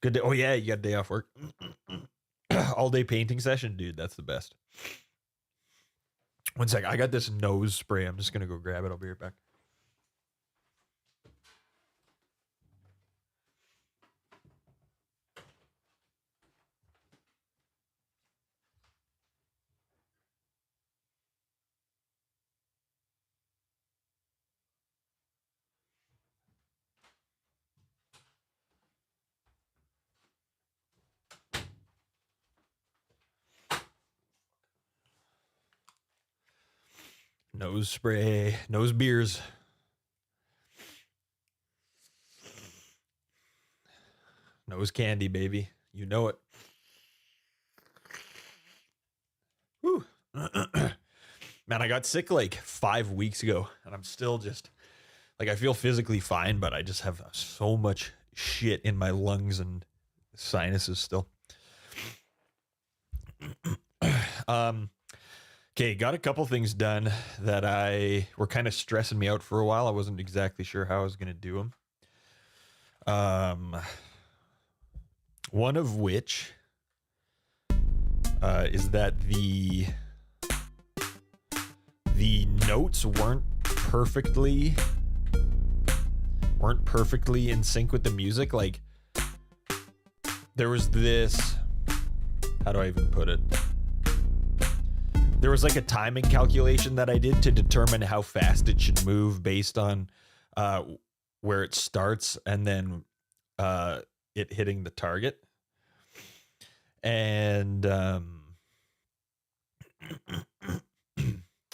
Good day. Oh yeah, you got a day off work. All day painting session, dude. That's the best. One sec. I got this nose spray. I'm just gonna go grab it. I'll be right back. Nose spray, nose beers. Nose candy, baby. You know it. Whew. Man, I got sick like 5 weeks ago, and I'm still just like, I feel physically fine, but I just have so much shit in my lungs and sinuses still. Okay, got a couple things done that were kind of stressing me out for a while. I wasn't exactly sure how I was going to do them. One of which is that the notes weren't perfectly in sync with the music. Like, there was this, how do I even put it? There was like a timing calculation that I did to determine how fast it should move based on where it starts and then it hitting the target. And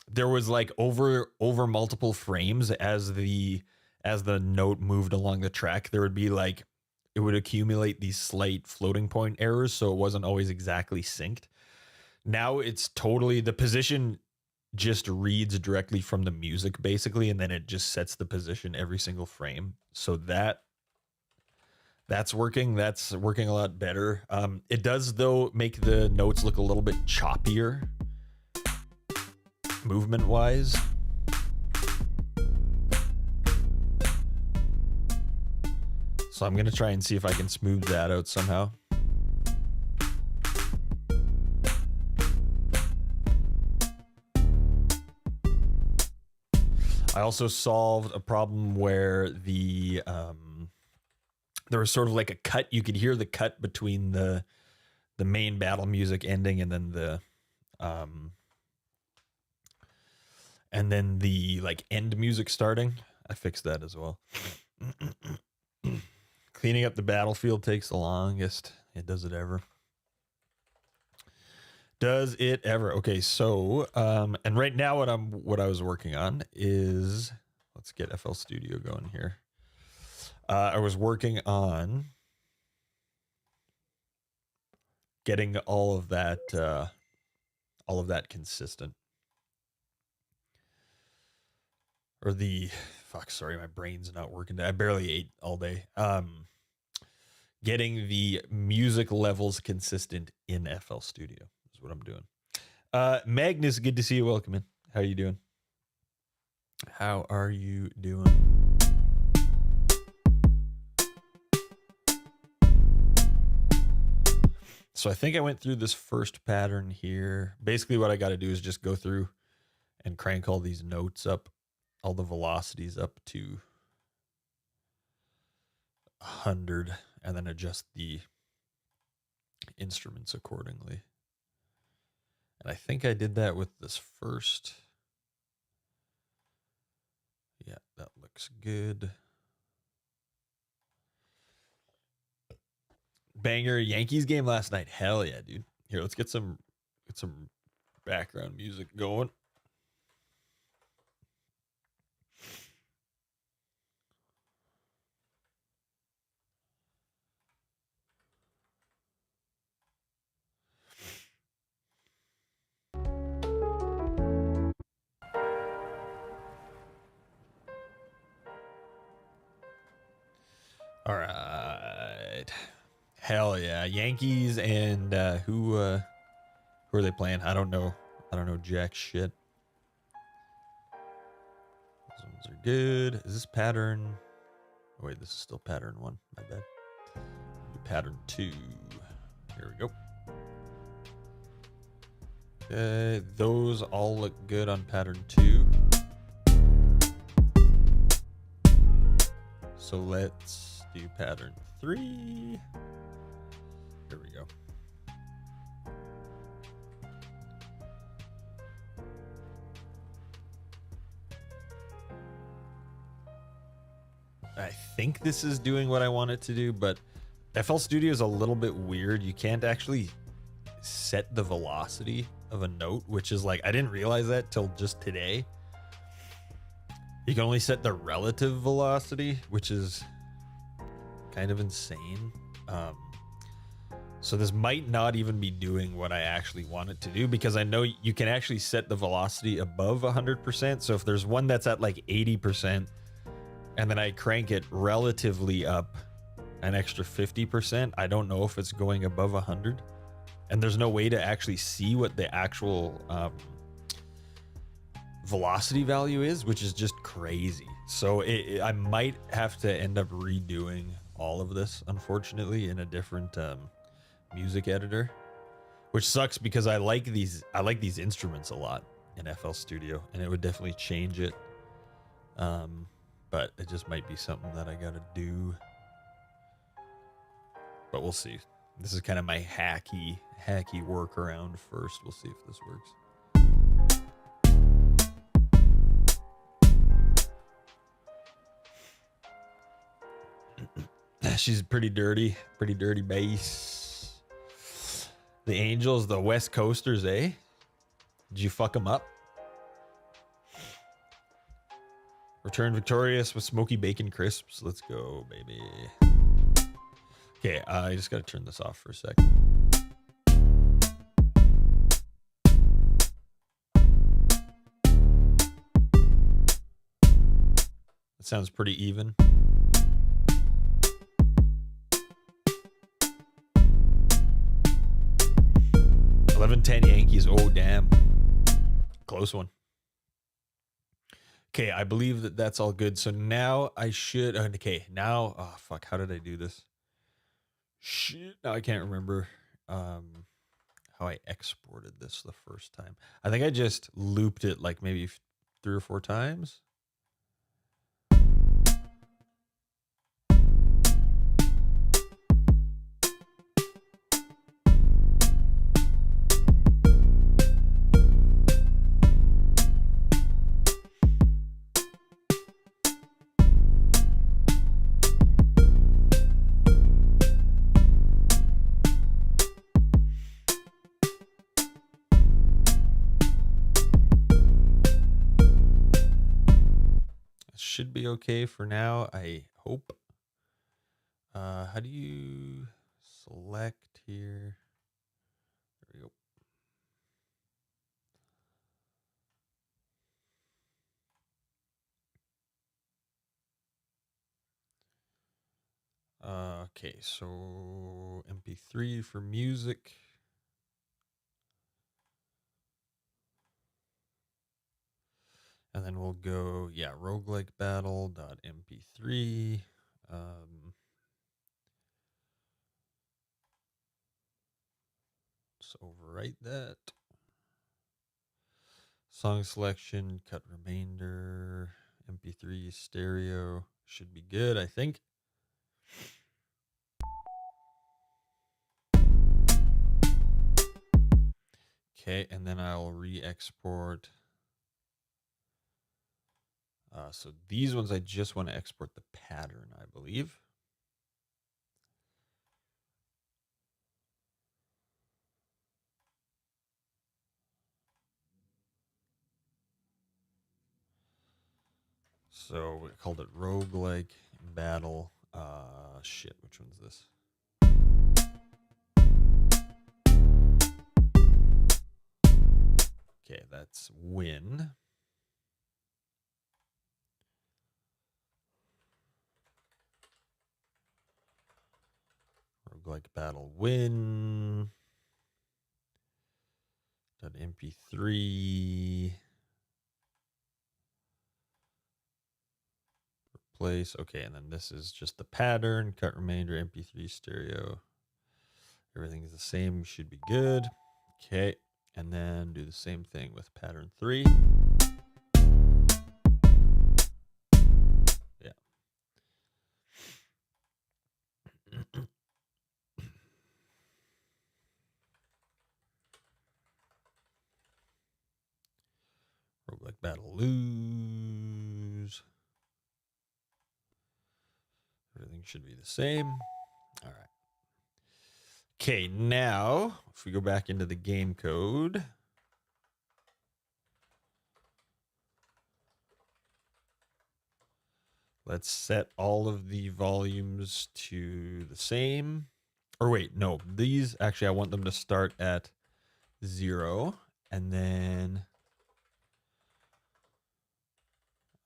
there was like over multiple frames as the note moved along the track, there would be like, it would accumulate these slight floating point errors, so it wasn't always exactly synced. Now it's totally, the position just reads directly from the music basically, and then it just sets the position every single frame. So that's working a lot better. It does though make the notes look a little bit choppier movement wise. So I'm gonna try and see if I can smooth that out somehow. I also solved a problem where there was sort of like a cut. You could hear the cut between the main battle music ending and then the like end music starting. I fixed that as well. Cleaning up the battlefield takes the longest. It does it ever. Does it ever? Okay, so and right now what I was working on is, let's get FL Studio going here. I was working on getting all of that consistent. Or sorry, my brain's not working. I barely ate all day. Getting the music levels consistent in FL Studio is what I'm doing. Magnus, good to see you. Welcome in. How are you doing? How are you doing? So I think I went through this first pattern here. Basically what I got to do is just go through and crank all these notes up, all the velocities up to 100, and then adjust the instruments accordingly. And I think I did that with this first. Yeah, that looks good. Banger Yankees game last night. Hell yeah, dude. Here, let's get some background music going. All right. Hell yeah. Yankees and who are they playing? I don't know jack shit. Those ones are good. Is this pattern? Oh, wait, this is still pattern 1. My bad. pattern 2. Here we go. Those all look good on pattern 2. So let's do pattern 3. Here we go. I think this is doing what I want it to do, but FL Studio is a little bit weird. You can't actually set the velocity of a note, which is like, I didn't realize that till just today. You can only set the relative velocity, which is kind of insane. So this might not even be doing what I actually want it to do, because I know you can actually set the velocity above 100%. So if there's one that's at like 80%, and then I crank it relatively up an extra 50%, I don't know if it's going above 100. And there's no way to actually see what the actual velocity value is, which is just crazy. So I might have to end up redoing all of this, unfortunately, in a different music editor, which sucks because I like these instruments a lot in FL Studio, and it would definitely change it. But it just might be something that I gotta do. But we'll see. This is kind of my hacky workaround first. We'll see if this works. She's pretty dirty bass. The Angels, the West Coasters, eh? Did you fuck them up? Return victorious with smoky bacon crisps. Let's go, baby. Okay, I just gotta turn this off for a sec. That sounds pretty even. $11-10 Yankees. Oh, damn. Close one. Okay, I believe that that's all good. So now I should... Okay, now... Oh, fuck. How did I do this? Shit. Now I can't remember how I exported this the first time. I think I just looped it like maybe 3 or 4 times. Should be okay for now, I hope. How do you select here? There we go. Okay, so MP3 for music. And then we'll go, yeah, roguelike battle.mp3. Let's overwrite that. Song selection, cut remainder, MP3 stereo. Should be good, I think. Okay, and then I'll re-export. So these ones, I just want to export the pattern, I believe. So we called it roguelike battle. Shit, which one's this? Okay, that's win. Roguelike battle win. .mp3. place. Okay, and then this is just the pattern, cut remainder, MP3 stereo. Everything's the same, should be good. Okay, and then do the same thing with pattern 3. Yeah. Roguelike battle lose. Everything should be the same. All right. Okay, now if we go back into the game code. Let's set all of the volumes to the same. Or wait, no, these actually I want them to start at 0. And then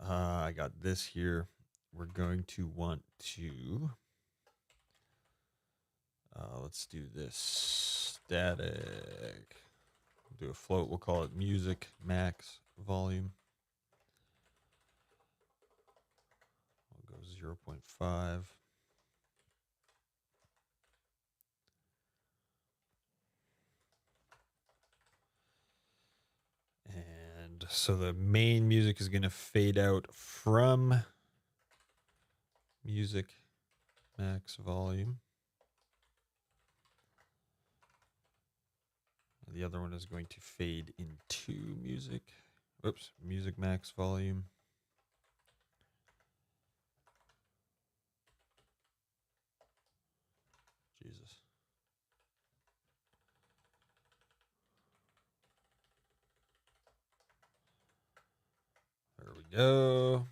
I got this here. We're going to want to, let's do this static. Do a float. We'll call it music max volume. We'll go 0.5. And so the main music is going to fade out from music max volume. The other one is going to fade into music. Oops, music max volume. Jesus. There we go.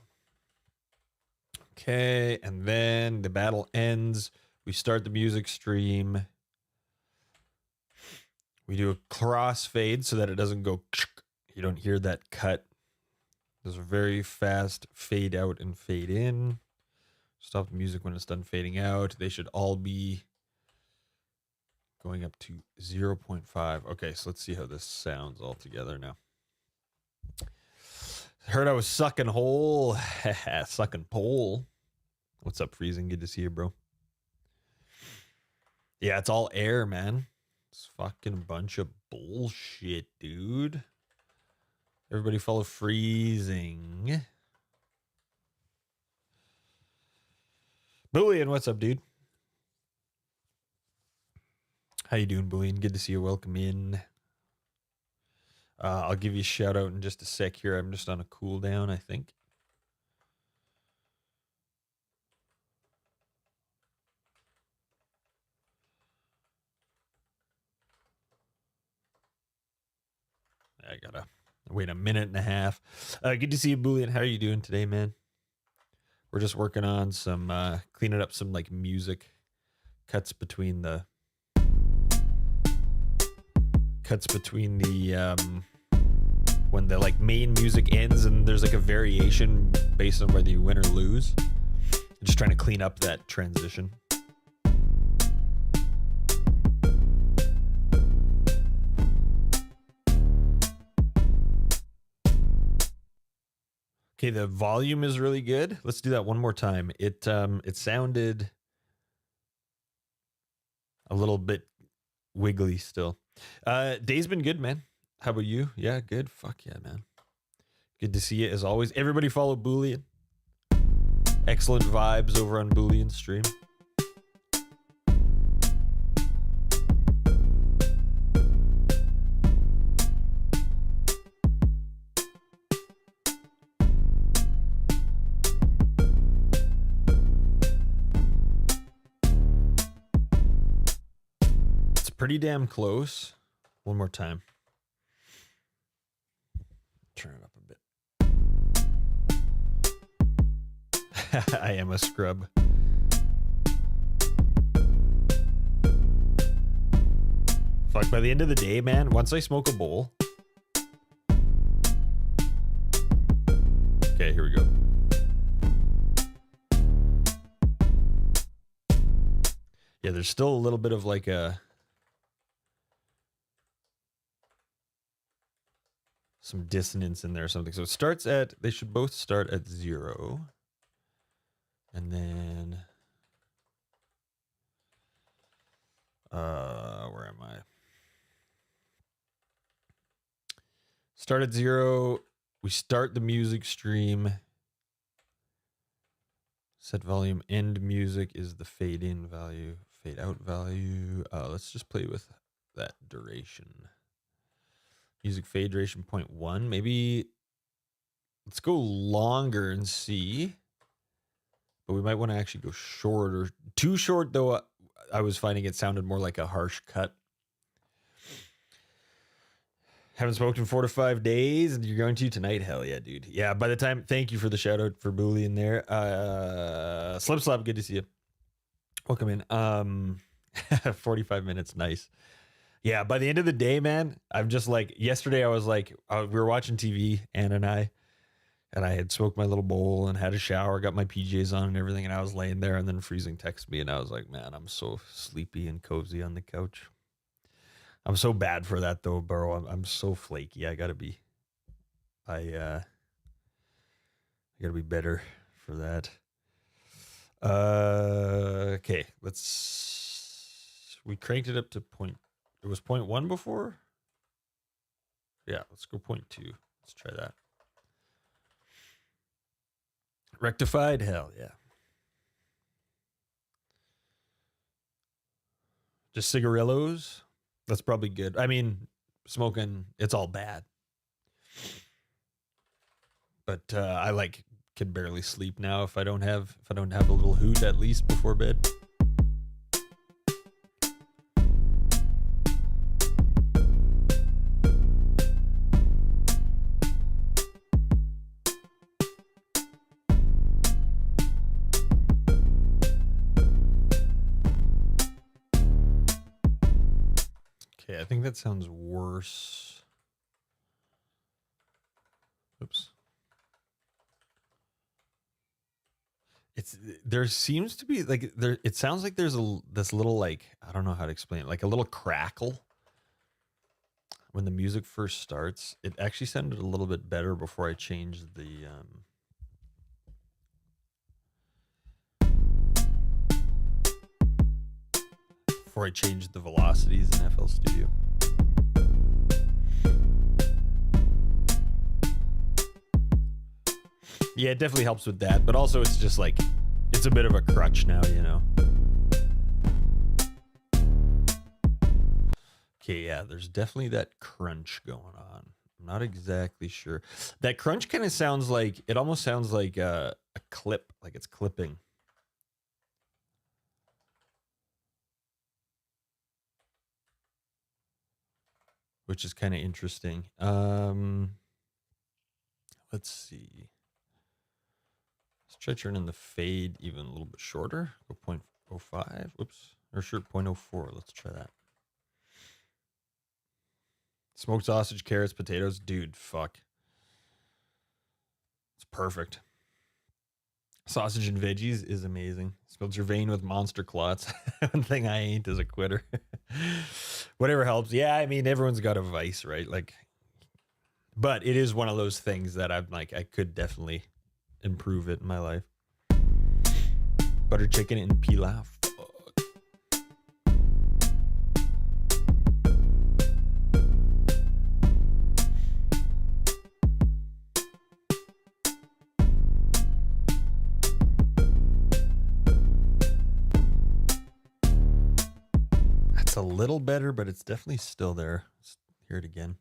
Okay, and then the battle ends. We start the music stream. We do a crossfade so that it doesn't go. You don't hear that cut. There's a very fast fade out and fade in. Stop the music when it's done fading out. They should all be going up to 0.5. Okay, so let's see how this sounds all together now. Heard I was sucking hole. Sucking pole. What's up, Freezing? Good to see you, bro. Yeah, it's all air, man. It's fucking a bunch of bullshit, dude. Everybody follow Freezing. Bullion, what's up, dude? How you doing, Bullion? Good to see you. Welcome in. I'll give you a shout out in just a sec here. I'm just on a cooldown, I think. I gotta wait a minute and a half. Good to see you, Bullion. How are you doing today, man? We're just working on some cleaning up some like music cuts between the when the like main music ends and there's like a variation based on whether you win or lose. Just trying to clean up that transition. Okay, the volume is really good. Let's do that one more time. It sounded a little bit wiggly still. Day's been good, man. How about you? Yeah, good. Fuck yeah, man. Good to see you as always. Everybody follow Boolean. Excellent vibes over on Boolean's stream. It's pretty damn close. One more time. Turn it up a bit. I am a scrub. Fuck, by the end of the day, man, once I smoke a bowl. Okay, here we go. Yeah, there's still a little bit of like some dissonance in there or something. So it starts at, they should both start at 0. And then, where am I? Start at 0. We start the music stream. Set volume. End music is the fade in value. Fade out value. Let's just play with that duration. Music fade duration 0.1. Maybe let's go longer and see. But we might want to actually go shorter. Too short, though, I was finding it sounded more like a harsh cut. Haven't smoked in 4 to 5 days, and you're going to tonight? Hell yeah, dude. Yeah, by the time, thank you for the shout out for Booley in there. Slip Slap, good to see you. Welcome in. 45 minutes, nice. Yeah, by the end of the day, man, I'm just like, yesterday I was like, we were watching TV, Ann and I had smoked my little bowl and had a shower, got my PJs on and everything, and I was laying there, and then Freezing texted me, and I was like, man, I'm so sleepy and cozy on the couch. I'm so bad for that though, bro. I'm so flaky. I gotta be better for that. Okay, we cranked it up to it was 0.1 before? Yeah, let's go 0.2. Let's try that. Rectified? Hell yeah. Just cigarillos? That's probably good. I mean, smoking, it's all bad. But I can barely sleep now if I don't have a little hoot at least before bed. Okay, I think that sounds worse. Oops. There seems to be it sounds like there's this little I don't know how to explain it, like a little crackle when the music first starts. It actually sounded a little bit better before I changed the velocities in FL Studio. Yeah, it definitely helps with that, but also it's just it's a bit of a crutch now, you know. Okay, yeah, there's definitely that crunch going on. I'm not exactly sure. That crunch kind of sounds it almost sounds like a clip, like it's clipping. Which is kind of interesting. Let's see. Let's try turning the fade even a little bit shorter. Go 0.05. Whoops. Or sure, 0.04. Let's try that. Smoked sausage, carrots, potatoes. Dude, fuck. It's perfect. Sausage and veggies is amazing. Spills your vein with monster clots. One thing I ain't is a quitter. Whatever helps. Yeah, I mean, everyone's got a vice, right? But it is one of those things that I'm I could definitely improve it in my life. Butter chicken and pilaf. That's a little better, but it's definitely still there. Let's hear it again.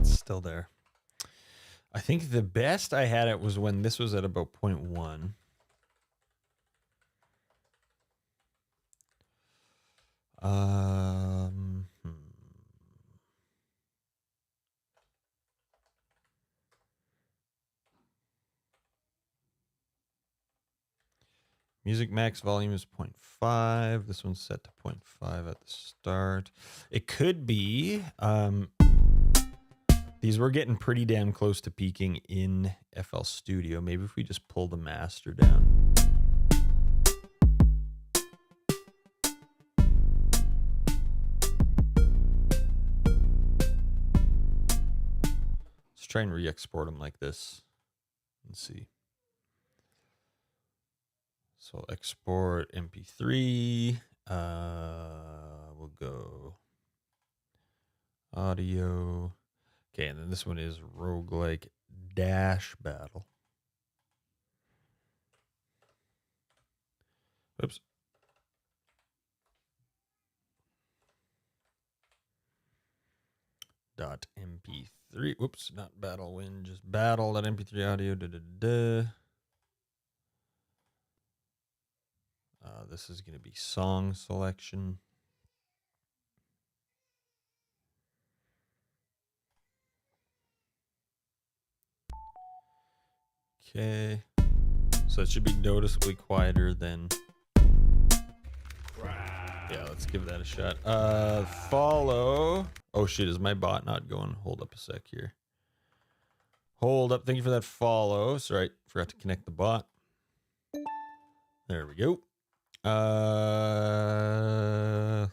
Still there. I think the best I had it was when this was at about 0.1. Music max volume is 0.5. This one's set to 0.5 at the start. It could be These were getting pretty damn close to peaking in FL Studio. Maybe if we just pull the master down. Let's try and re-export them like this. Let's see. So export MP3. We'll go audio. Okay, and then this one is roguelike dash battle. Oops. .mp3. Whoops, not battle win, just battle.mp3 audio. This is going to be song selection. Okay. So it should be noticeably quieter than... Yeah, let's give that a shot. Follow. Oh shit, is my bot not going? Hold up a sec here. Hold up. Thank you for that follow. Sorry, forgot to connect the bot. There we go.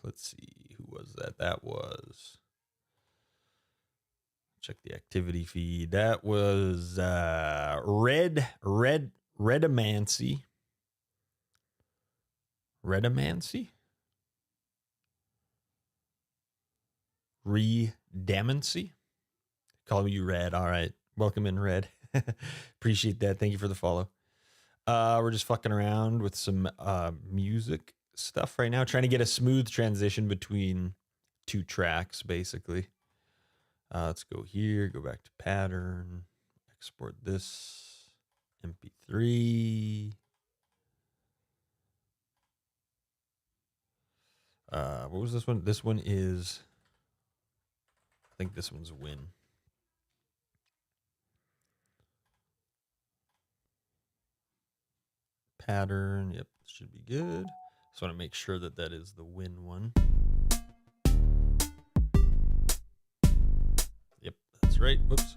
Let's see. Who was that? That was... Check the activity feed. That was Redamancy. Redamancy? Redamancy? Call you Red. All right. Welcome in, Red. Appreciate that. Thank you for the follow. We're just fucking around with some music stuff right now, trying to get a smooth transition between two tracks, basically. Let's go here, go back to pattern, export this, MP3. What was this one? This one is, I think this one's win. Pattern, yep, should be good. Just want to make sure that that is the win one. Yep, that's right. Whoops.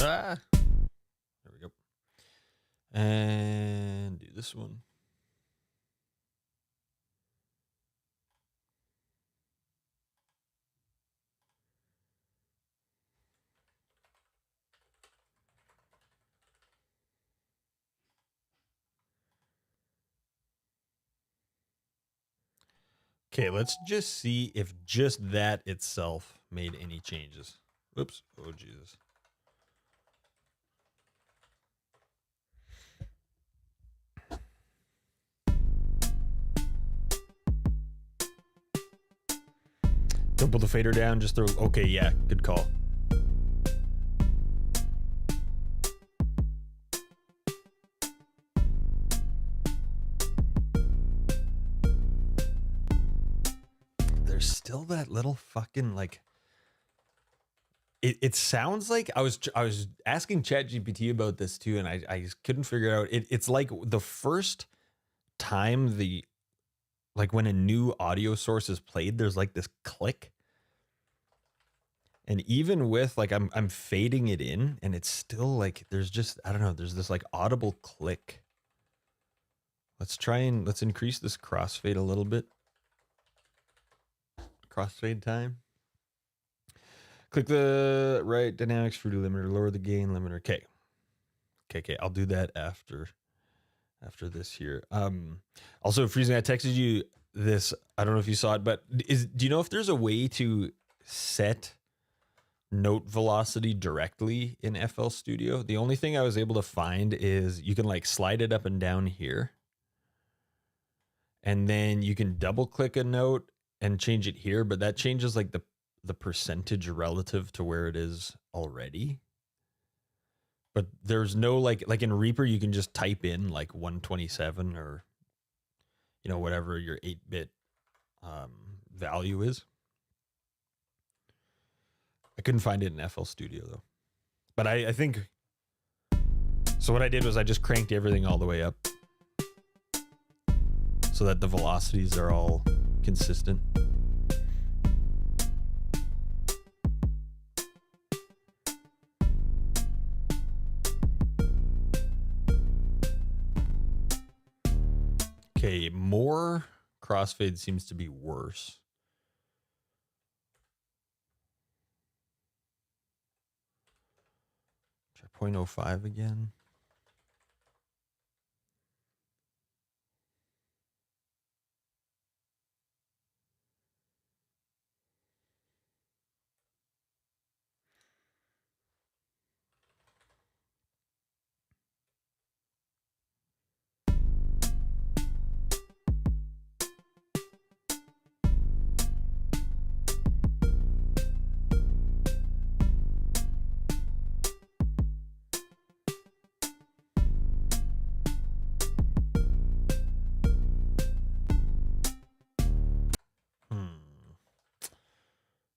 Ah, there we go. And do this one. Okay, let's just see if just that itself made any changes. Oops. Oh, Jesus. Don't pull the fader down, just throw... Okay, yeah, good call. Still that little fucking like it sounds like I was asking ChatGPT about this too, and I just couldn't figure out it's like the first time like when a new audio source is played, there's like this click, and even with like I'm fading it in, and it's still like there's just, I don't know, there's this like audible click. Let's increase this crossfade a little bit. Crossfade time. Click the right dynamics fruity limiter, lower the gain limiter. Okay. I'll do that after this here. Also, Freezing, I texted you this. I don't know if you saw it, but do you know if there's a way to set note velocity directly in FL Studio? The only thing I was able to find is you can like slide it up and down here, and then you can double click a note and change it here, but that changes like the percentage relative to where it is already. But there's no like in Reaper, you can just type in like 127 or, you know, whatever your 8-bit value is. I couldn't find it in FL Studio though. But I think, so what I did was I just cranked everything all the way up so that the velocities are all consistent. Okay, more crossfade seems to be worse. Try 0.05 again.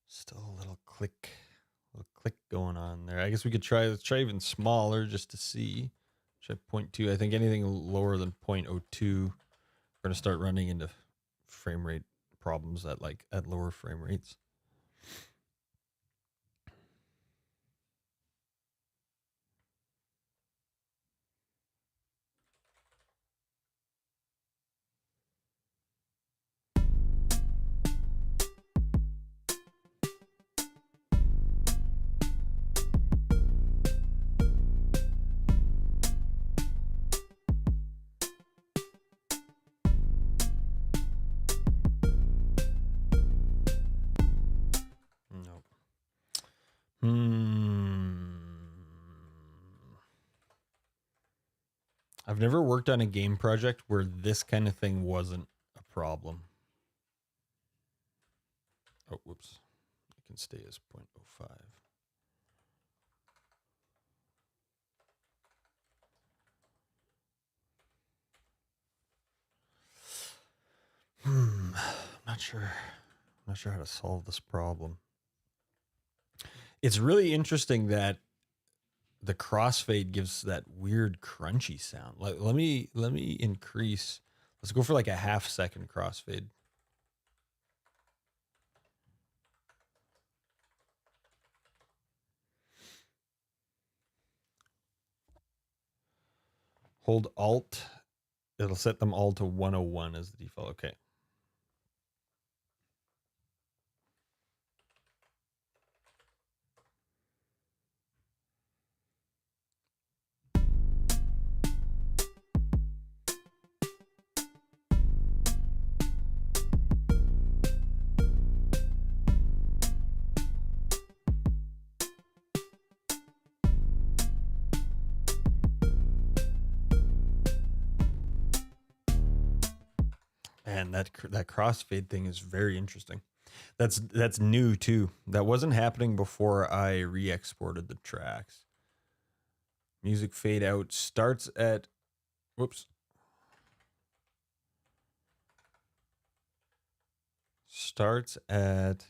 Still a little click going on there. I guess we could let's try even smaller just to see. Try 0.2. I think anything lower than 0.02, we're gonna start running into frame rate problems at lower frame rates. Nope. I've never worked on a game project where this kind of thing wasn't a problem. Oh, whoops. It can stay as 0.05. Not sure how to solve this problem. It's really interesting that the crossfade gives that weird crunchy sound. Let me increase. Let's go for like a half-second crossfade. Hold Alt. It'll set them all to 101 as the default. Okay. And that crossfade thing is very interesting. That's new too. That wasn't happening before I re-exported the tracks. Music fade out starts at, whoops. Starts at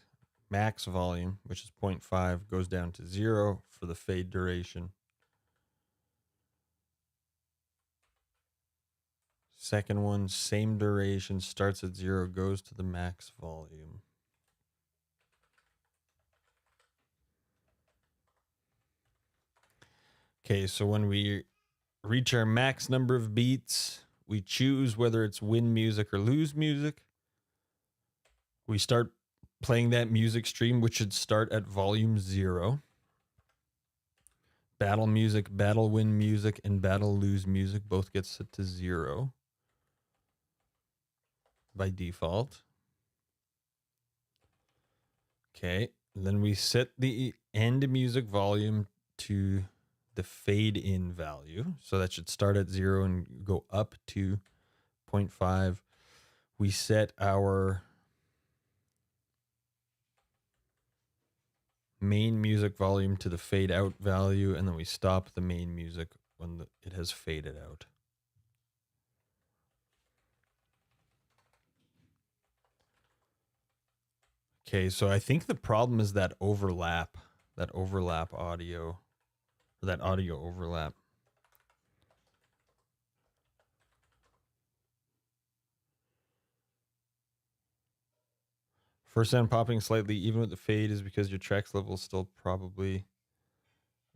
max volume, which is 0.5, goes down to 0 for the fade duration. Second one, same duration, starts at 0, goes to the max volume. Okay, so when we reach our max number of beats, we choose whether it's win music or lose music. We start playing that music stream, which should start at volume 0. Battle music, battle win music, and battle lose music both get set to 0 by default. Okay, then we set the end music volume to the fade in value. So that should start at 0 and go up to 0.5. We set our main music volume to the fade out value, and then we stop the main music when it has faded out. Okay, so I think the problem is that overlap audio, or that audio overlap. First sound popping slightly even with the fade is because your tracks level is still probably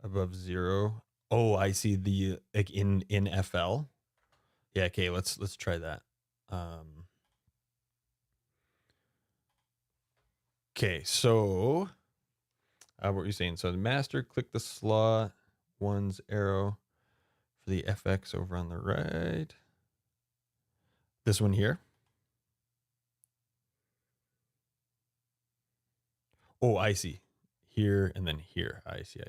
above 0. Oh, I see the like in FL. Yeah, okay, let's try that. Okay, so what were you saying? So the master, click the slot one's arrow for the FX over on the right. This one here. Oh, I see. Here and then here. I see.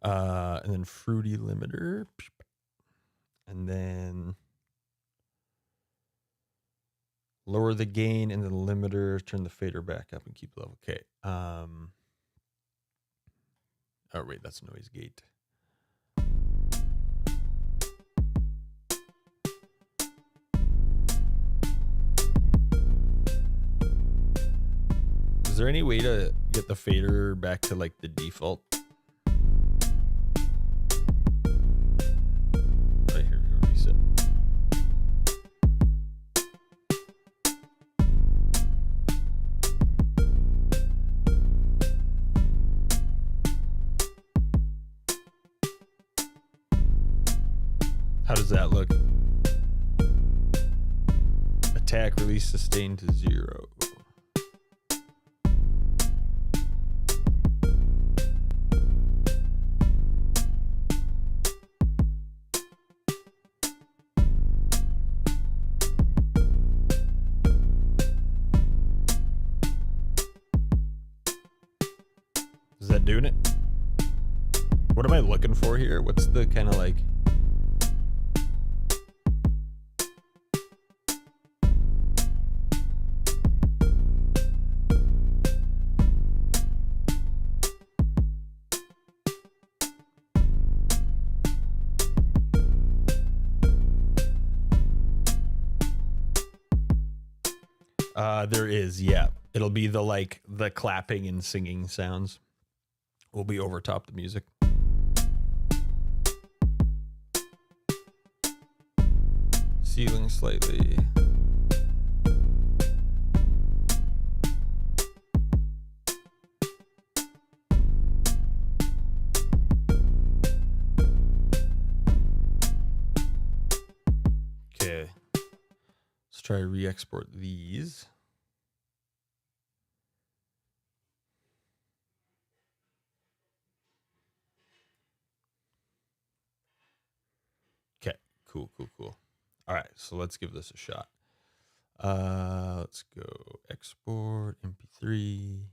And then fruity limiter. And then lower the gain and the limiter, turn the fader back up and keep level. Okay. Oh wait, that's noise gate. Is there any way to get the fader back to like the default? Right here, we go reset. How does that look? Attack, release, sustain to 0. Is that doing it? What am I looking for here? What's the kind of like... There is, yeah. It'll be the like the clapping and singing sounds will be over top the music. Ceiling slightly. Okay. Let's try to re-export these. Cool. All right, so let's give this a shot. Let's go export MP3.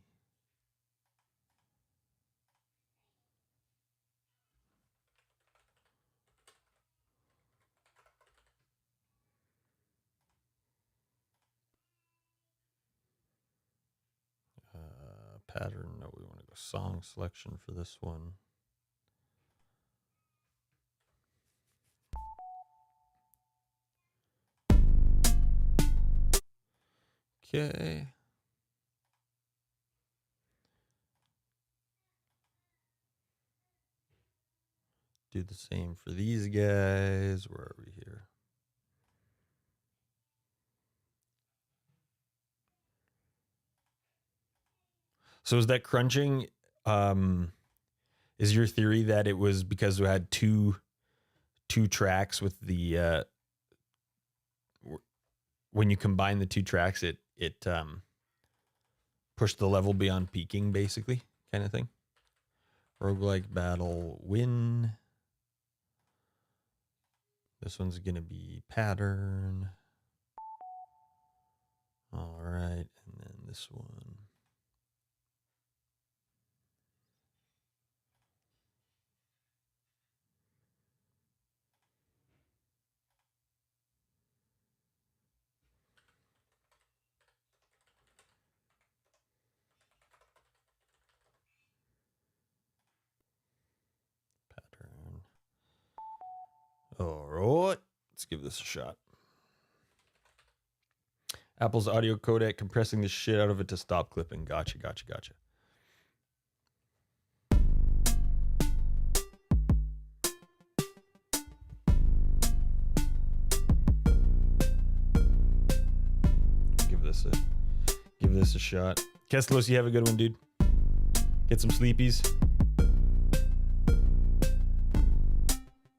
Pattern, no, we want to go song selection for this one. Okay. Do the same for these guys. Where are we here? So is that crunching? Is your theory that it was because we had two tracks with the when you combine the two tracks, it pushed the level beyond peaking, basically, kind of thing? Roguelike battle win. This one's gonna be pattern. All right, and then this one. Pattern. All right, let's give this a shot. Apple's audio codec compressing the shit out of it to stop clipping. Gotcha. Give this a shot. Keslos, you have a good one, dude. Get some sleepies.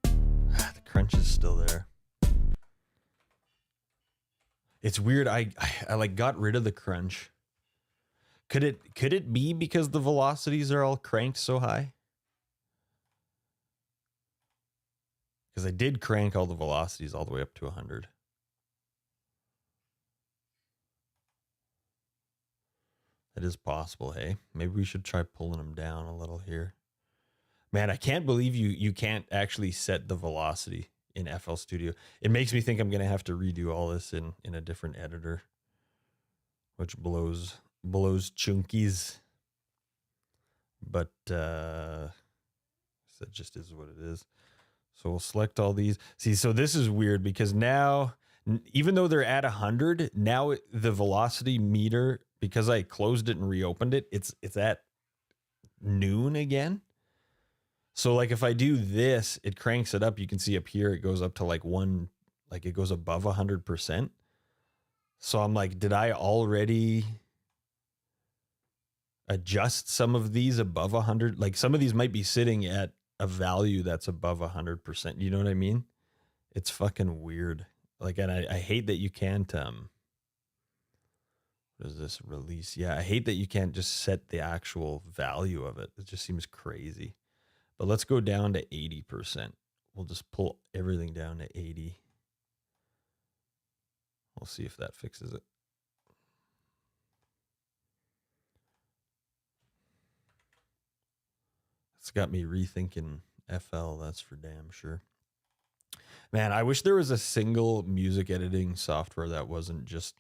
The crunch is still there. It's weird. I like got rid of the crunch. Could it be because the velocities are all cranked so high? Because I did crank all the velocities all the way up to 100. That is possible, hey? Maybe we should try pulling them down a little here. Man, I can't believe you can't actually set the velocity in FL Studio. It makes me think I'm going to have to redo all this in a different editor, which blows chunkies. But that just is what it is. So we'll select all these. See, so this is weird because now, even though they're at 100, now the velocity meter, because I closed it and reopened it, it's at noon again. So like if I do this, it cranks it up. You can see up here, it goes up to like it goes above 100%. So I'm like, did I already adjust some of these above 100? Like some of these might be sitting at a value that's above 100%. You know what I mean? It's fucking weird. Like, and I hate that you can't, what is this release? Yeah, I hate that you can't just set the actual value of it. It just seems crazy. But let's go down to 80%. We'll just pull everything down to 80. We'll see if that fixes it. It's got me rethinking FL, that's for damn sure. Man, I wish there was a single music editing software that wasn't just,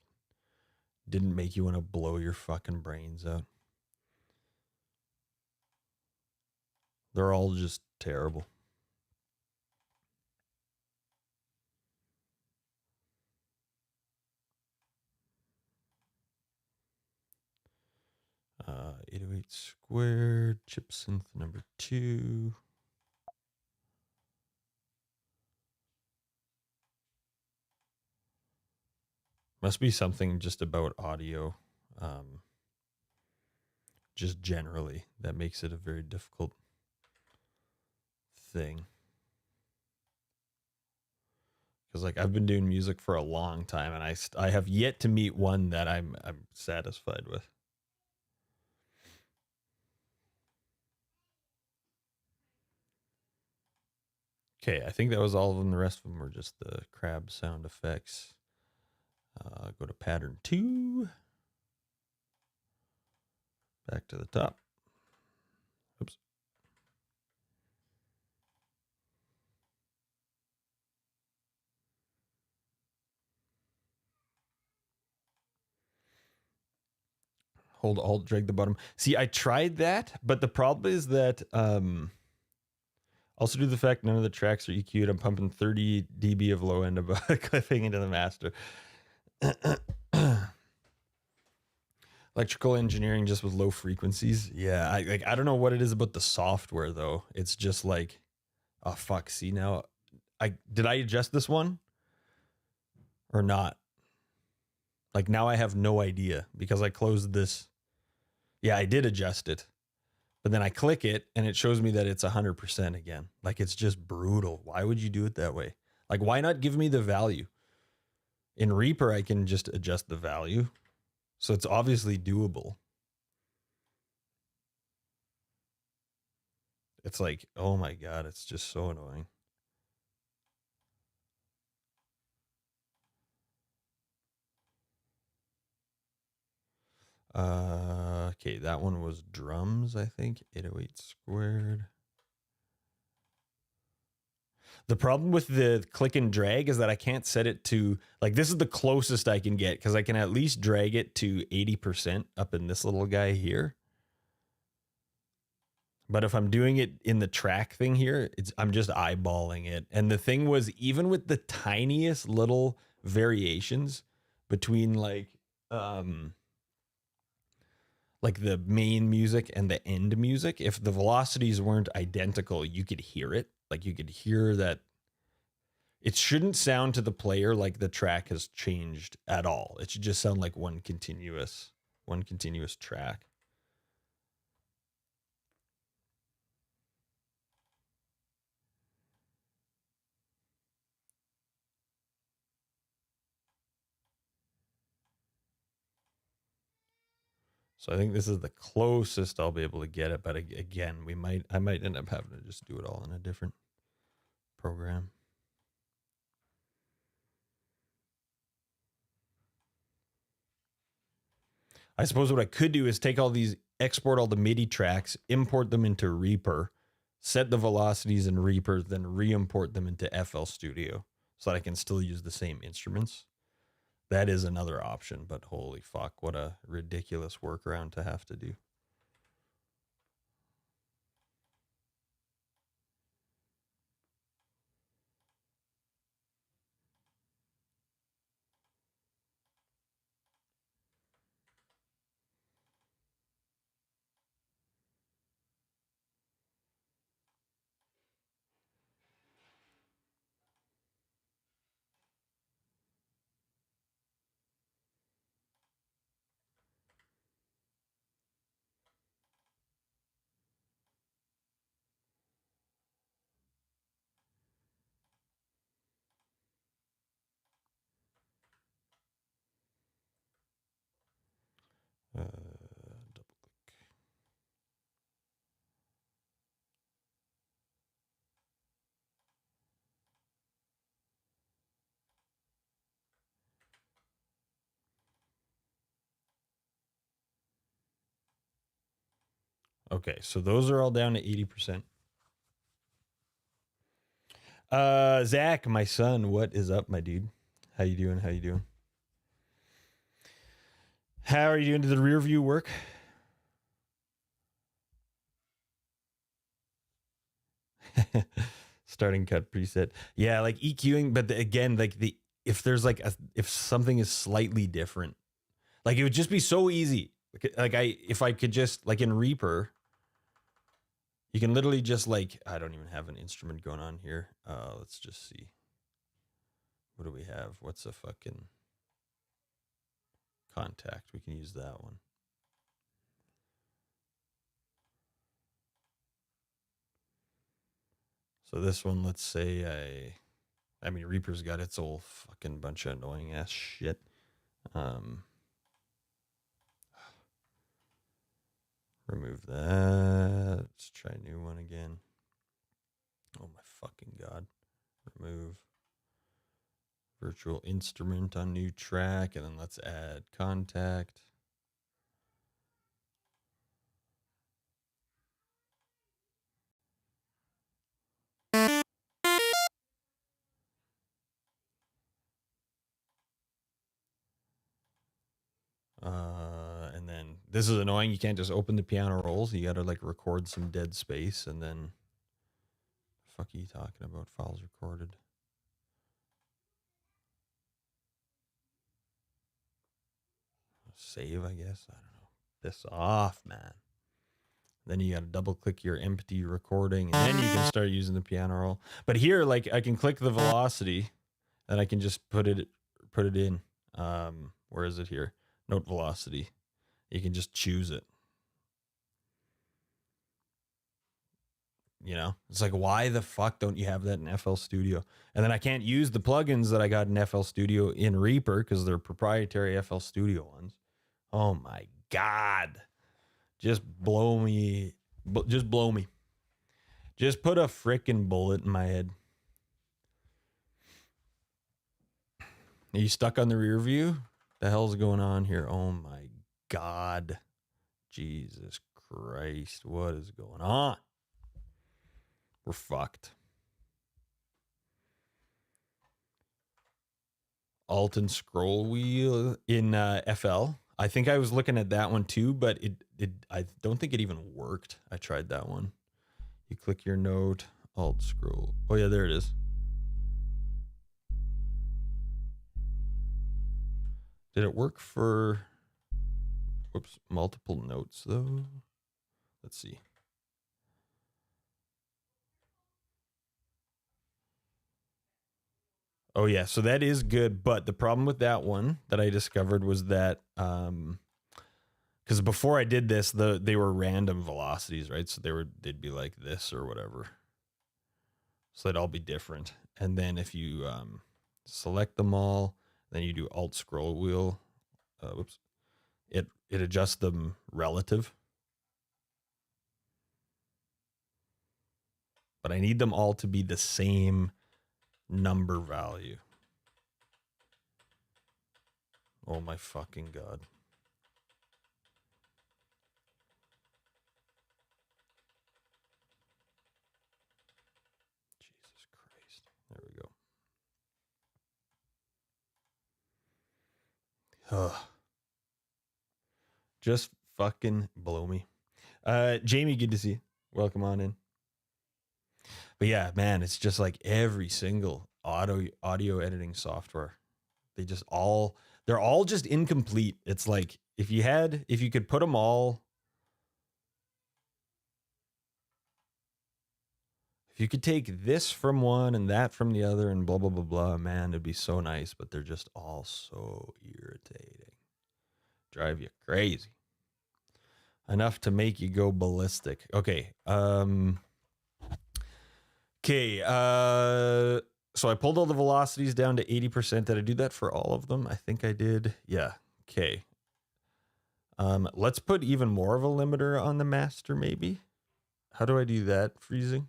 didn't make you want to blow your fucking brains out. They're all just terrible. Uh, 808 squared, chip synth number 2. Must be something just about audio, just generally, that makes it a very difficult thing. Because like I've been doing music for a long time, and I have yet to meet one that I'm satisfied with. Okay, I think that was all of them. The rest of them were just the crab sound effects. Go to pattern 2. Back to the top. Oops. Hold Alt, drag the bottom. See, I tried that, but the problem is that also due to the fact none of the tracks are EQ'd, I'm pumping 30 dB of low end above clipping into the master. Electrical engineering just with low frequencies. Yeah, I don't know what it is about the software though. It's just like, oh fuck. See now, did I adjust this one or not? Like now I have no idea because I closed this. Yeah, I did adjust it, but then I click it and it shows me that it's 100% again. Like it's just brutal. Why would you do it that way? Like why not give me the value? In Reaper, I can just adjust the value. So it's obviously doable. It's like, oh my God, it's just so annoying. Okay, that one was drums, I think. 808 squared. The problem with the click and drag is that I can't set it to, like, this is the closest I can get because I can at least drag it to 80% up in this little guy here. But if I'm doing it in the track thing here, I'm just eyeballing it. And the thing was, even with the tiniest little variations between like the main music and the end music, if the velocities weren't identical, you could hear it. Like you could hear that it shouldn't sound to the player like the track has changed at all. It should just sound like one continuous track. So I think this is the closest I'll be able to get it. But again, I might end up having to just do it all in a different program. I suppose what I could do is take all these, export all the MIDI tracks, import them into Reaper, set the velocities in Reaper, then re-import them into FL Studio so that I can still use the same instruments. That is another option, but holy fuck, what a ridiculous workaround to have to do. Double click. Okay, so those are all down to 80%. Zach, my son, what is up, my dude? How you doing? How you doing? How are you into the rear view work? Starting cut preset. Yeah, like EQing, but again, like if there's like if something is slightly different, like it would just be so easy. Like if I could just, like in Reaper, you can literally just, like, I don't even have an instrument going on here. Let's just see. What do we have? What's a fucking contact? We can use that one. So this one, let's say I mean, Reaper's got its old fucking bunch of annoying ass shit. Remove that. Let's try a new one again. Oh my fucking god. Remove virtual instrument on new track, and then let's add contact. And then this is annoying. You can't just open the piano rolls. You got to like record some dead space, and then fuck are you talking about? Files recorded. Save, I guess. I don't know. Piss off, man. Then you got to double click your empty recording, and then you can start using the piano roll. But here, like, I can click the velocity, and I can just put it in. Where is it here? Note velocity. You can just choose it. You know, it's like, why the fuck don't you have that in FL Studio? And then I can't use the plugins that I got in FL Studio in Reaper because they're proprietary FL Studio ones. Oh my god. Just blow me. Just blow me. Just put a frickin' bullet in my head. Are you stuck on the rear view? The hell's going on here? Oh my god. Jesus Christ. What is going on? We're fucked. Alt and scroll wheel in FL. I think I was looking at that one too, but I don't think it even worked. I tried that one. You click your note, alt scroll. Oh yeah, there it is. Did it work for, whoops, multiple notes though? Let's see. Oh yeah, so that is good, but the problem with that one that I discovered was that because before I did this, they were random velocities, right? So they'd be like this or whatever. So they'd all be different. And then if you select them all, then you do alt scroll wheel. Whoops. It it adjusts them relative. But I need them all to be the same number value. Oh my fucking God. Jesus Christ. There we go. Ugh. Just fucking blow me. Jamie, good to see you. Welcome on in. But yeah, man, it's just like every single audio editing software. They're all just incomplete. It's like if you could put them all, if you could take this from one and that from the other and blah, blah, blah, blah, man, it'd be so nice, but they're just all so irritating. Drive you crazy. Enough to make you go ballistic. Okay. Okay. So I pulled all the velocities down to 80%. Did I do that for all of them? I think I did. Yeah. Okay. Let's put even more of a limiter on the master, maybe. How do I do that? Freezing.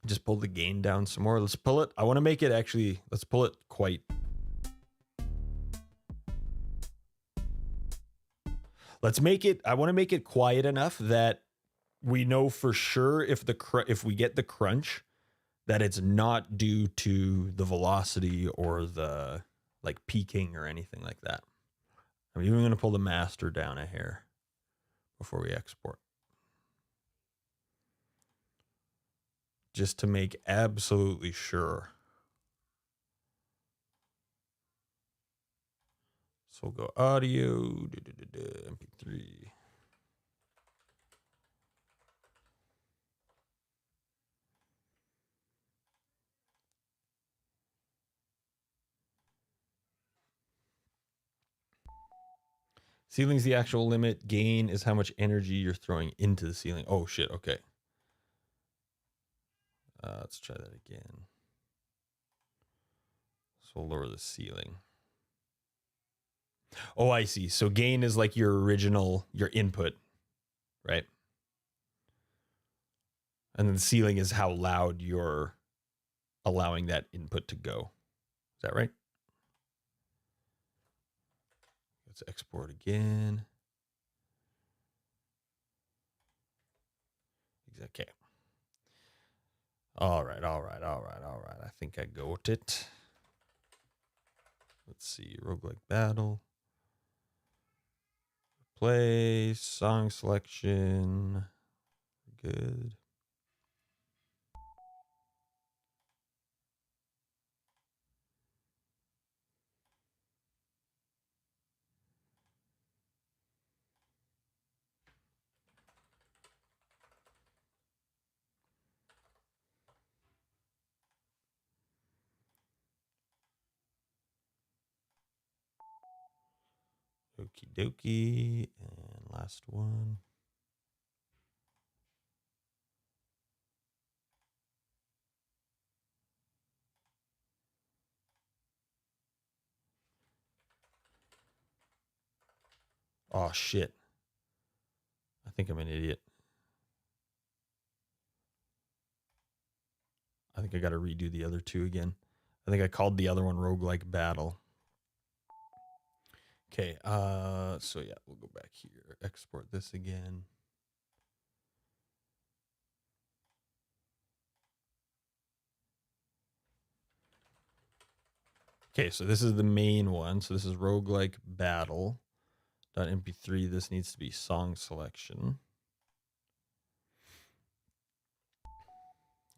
Just pull the gain down some more. Let's pull it. I want to make it actually, let's pull it quite. Let's make it, I want to make it quiet enough that we know for sure if we get the crunch that it's not due to the velocity or the like peaking or anything like that. I'm even going to pull the master down a hair before we export. Just to make absolutely sure. So we'll go audio, MP3. Ceiling's the actual limit. Gain is how much energy you're throwing into the ceiling. Oh shit, okay. Let's try that again. So we'll lower the ceiling. Oh, I see. So gain is like your input, right? And then the ceiling is how loud you're allowing that input to go. Is that right? Let's export again. Okay. All right. I think I got it. Let's see. Roguelike battle. Play. Song selection. Good. Okie dokie. And last one. Oh, shit. I think I'm an idiot. I think I got to redo the other two again. I think I called the other one Roguelike Battle. Okay, so yeah, we'll go back here, export this again. Okay, so this is the main one. So this is Roguelike Battle. .mp3, this needs to be song selection.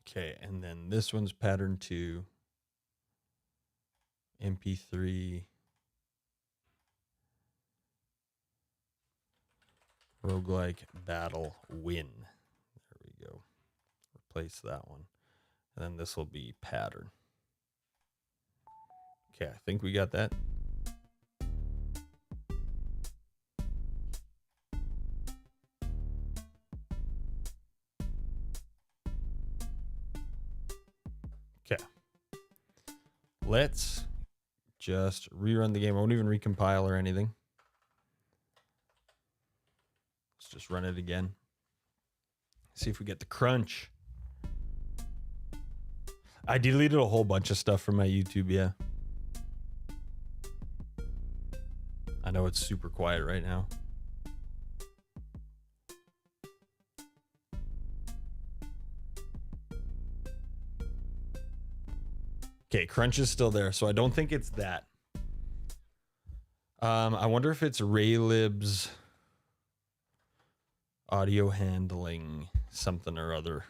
Okay, and then this one's pattern 2. MP3. Roguelike Battle Win. There we go. Replace that one. And then this will be pattern. Okay, I think we got that. Okay. Let's just rerun the game. I won't even recompile or anything. Let's just run it again. See if we get the crunch. I deleted a whole bunch of stuff from my YouTube, yeah. I know it's super quiet right now. Okay, crunch is still there, so I don't think it's that. I wonder if it's Raylib's audio handling something or other.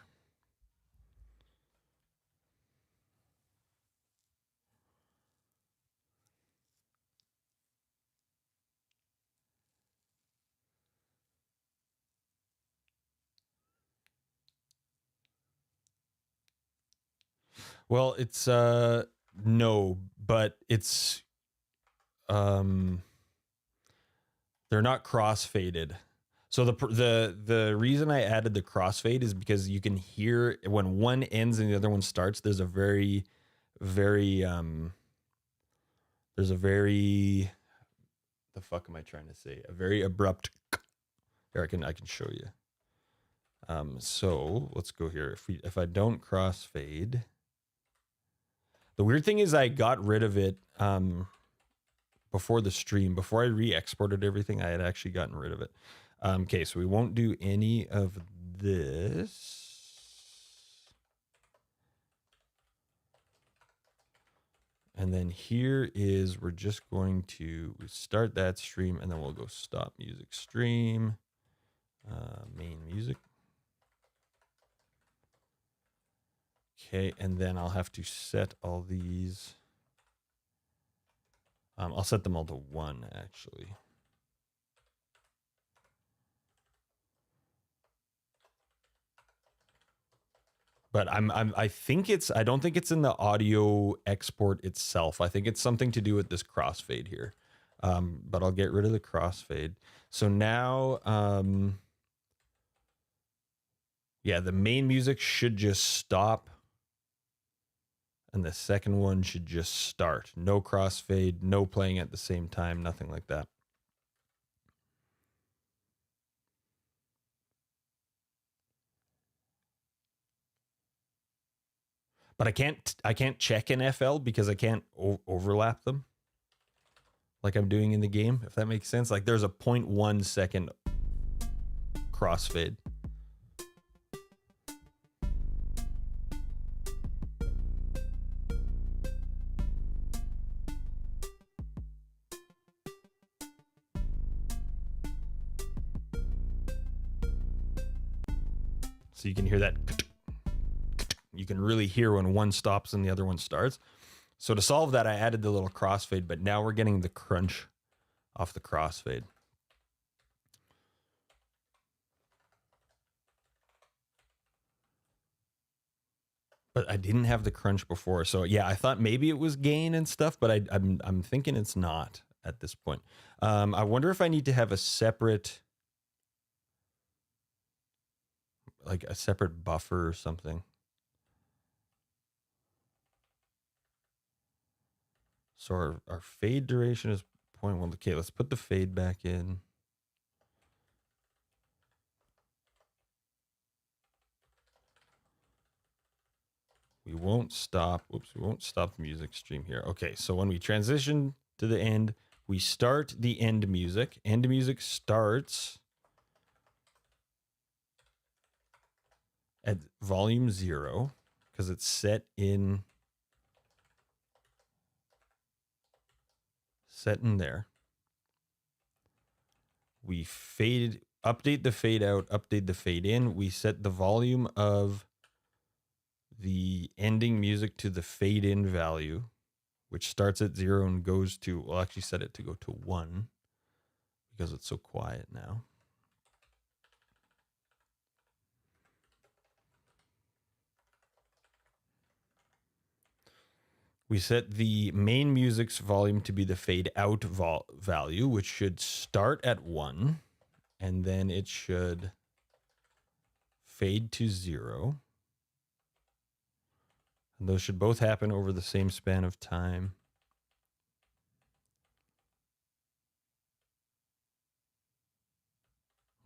Well, it's no, but it's they're not crossfaded. So the reason I added the crossfade is because you can hear when one ends and the other one starts. There's a very the fuck am I trying to say? A very abrupt. Here, I can show you. So let's go here. If I don't crossfade. The weird thing is I got rid of it before the stream. Before I re-exported everything, I had actually gotten rid of it. Okay, so we won't do any of this. And then here is, we're just going to start that stream and then we'll go stop music stream, main music. Okay, and then I'll have to set all these. I'll set them all to 1 actually. But I think I don't think it's in the audio export itself. I think it's something to do with this crossfade here. But I'll get rid of the crossfade. So now, yeah, the main music should just stop. And the second one should just start. No crossfade, no playing at the same time, nothing like that. But I can't check in FL because I can't overlap them like I'm doing in the game, if that makes sense. Like there's a 0.1 second crossfade. So you can hear that. You can really hear when one stops and the other one starts. So to solve that, I added the little crossfade, but now we're getting the crunch off the crossfade. But I didn't have the crunch before. So yeah, I thought maybe it was gain and stuff, but I'm thinking it's not at this point. I wonder if I need to have a separate, like a separate buffer or something. So our fade duration is 0.1. Okay, let's put the fade back in. We won't stop. Oops, we won't stop the music stream here. Okay, so when we transition to the end, we start the end music. End music starts at volume 0 because it's set in there. We update the fade out, update the fade in. We set the volume of the ending music to the fade in value, which starts at 0 and goes to, we'll actually set it to go to 1 because it's so quiet now. We set the main music's volume to be the fade out value, which should start at 1, and then it should fade to 0. And those should both happen over the same span of time.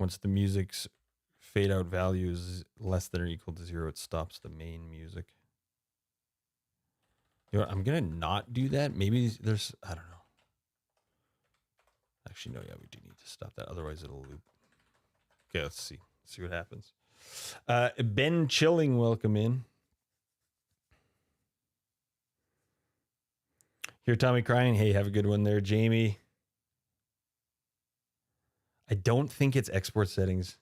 Once the music's fade out value is less than or equal to 0, it stops the main music. You know what, I'm gonna not do that. Maybe there's, I don't know. Actually, no, yeah, we do need to stop that. Otherwise it'll loop. Okay, let's see. See what happens. Ben Chilling, welcome in. Here, Tommy crying. Hey, have a good one there, Jamie. I don't think it's export settings.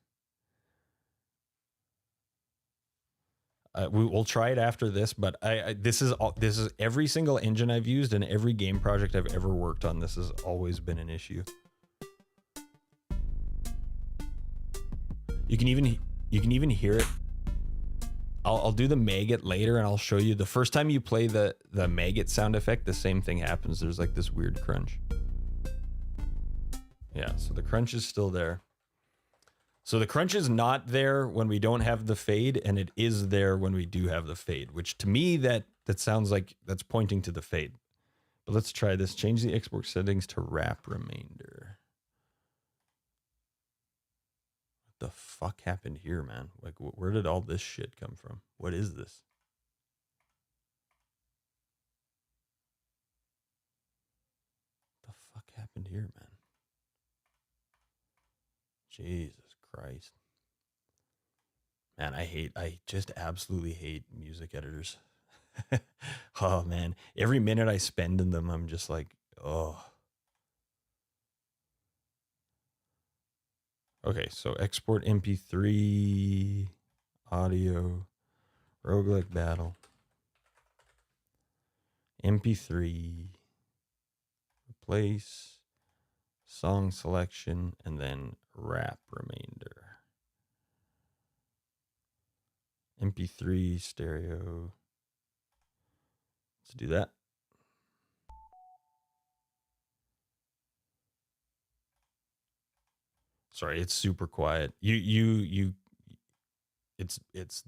We'll try it after this, but this is every single engine I've used and every game project I've ever worked on. This has always been an issue. You can even hear it. I'll do the maggot later, and I'll show you. The first time you play the maggot sound effect, the same thing happens. There's like this weird crunch. Yeah, so the crunch is still there. So the crunch is not there when we don't have the fade, and it is there when we do have the fade, which to me, that sounds like that's pointing to the fade. But let's try this. Change the export settings to wrap remainder. What the fuck happened here, man? Like, where did all this shit come from? What is this? What the fuck happened here, man? Jesus Christ. Man, I just absolutely hate music editors. Oh man, every minute I spend in them, I'm just like, oh. Okay, so export MP3 audio roguelike battle MP3 replace song selection and then wrap remainder. MP3 stereo. Let's do that. Sorry, it's super quiet. It's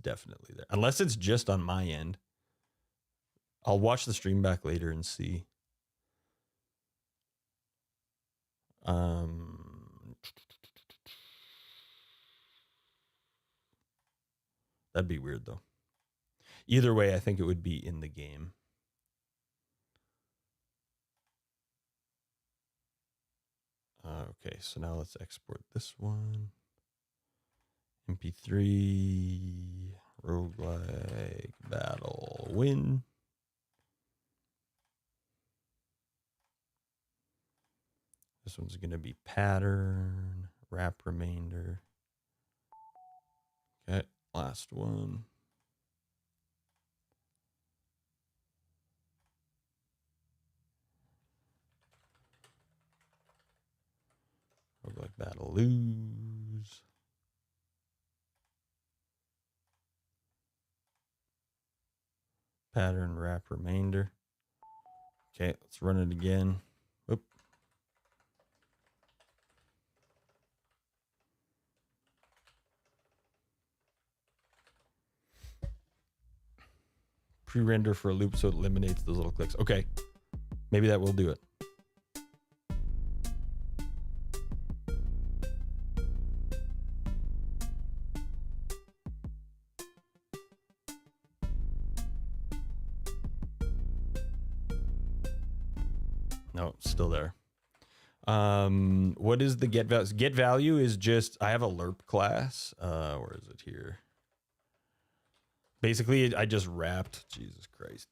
definitely there. Unless it's just on my end. I'll watch the stream back later and see. That'd be weird though. Either way, I think it would be in the game. Okay, so now let's export this one. MP3 roguelike battle win. This one's going to be pattern, wrap remainder. Okay, last one. Roguelike battle lose. Pattern, wrap remainder. Okay, let's run it again. Oop. Pre-render for a loop so it eliminates those little clicks. Okay, maybe that will do it. No, it's still there. What is the get value? Get value is just, I have a lerp class. Where is it here? Basically, I just wrapped. Jesus Christ.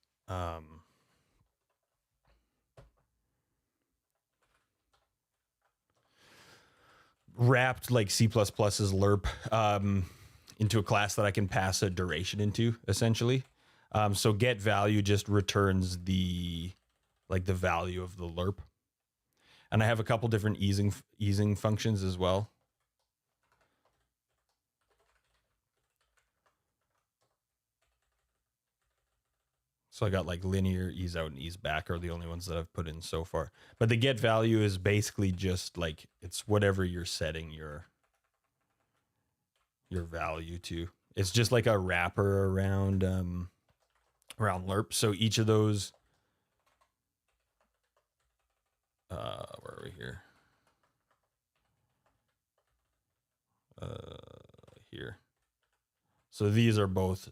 Wrapped like C++'s lerp into a class that I can pass a duration into, essentially. So get value just returns the value of the lerp. And I have a couple different easing functions as well. So I got like linear, ease out, and ease back are the only ones that I've put in so far. But the get value is basically just like, it's whatever you're setting your value to. It's just like a wrapper around lerp. So each of those, where are we here? here. So these are both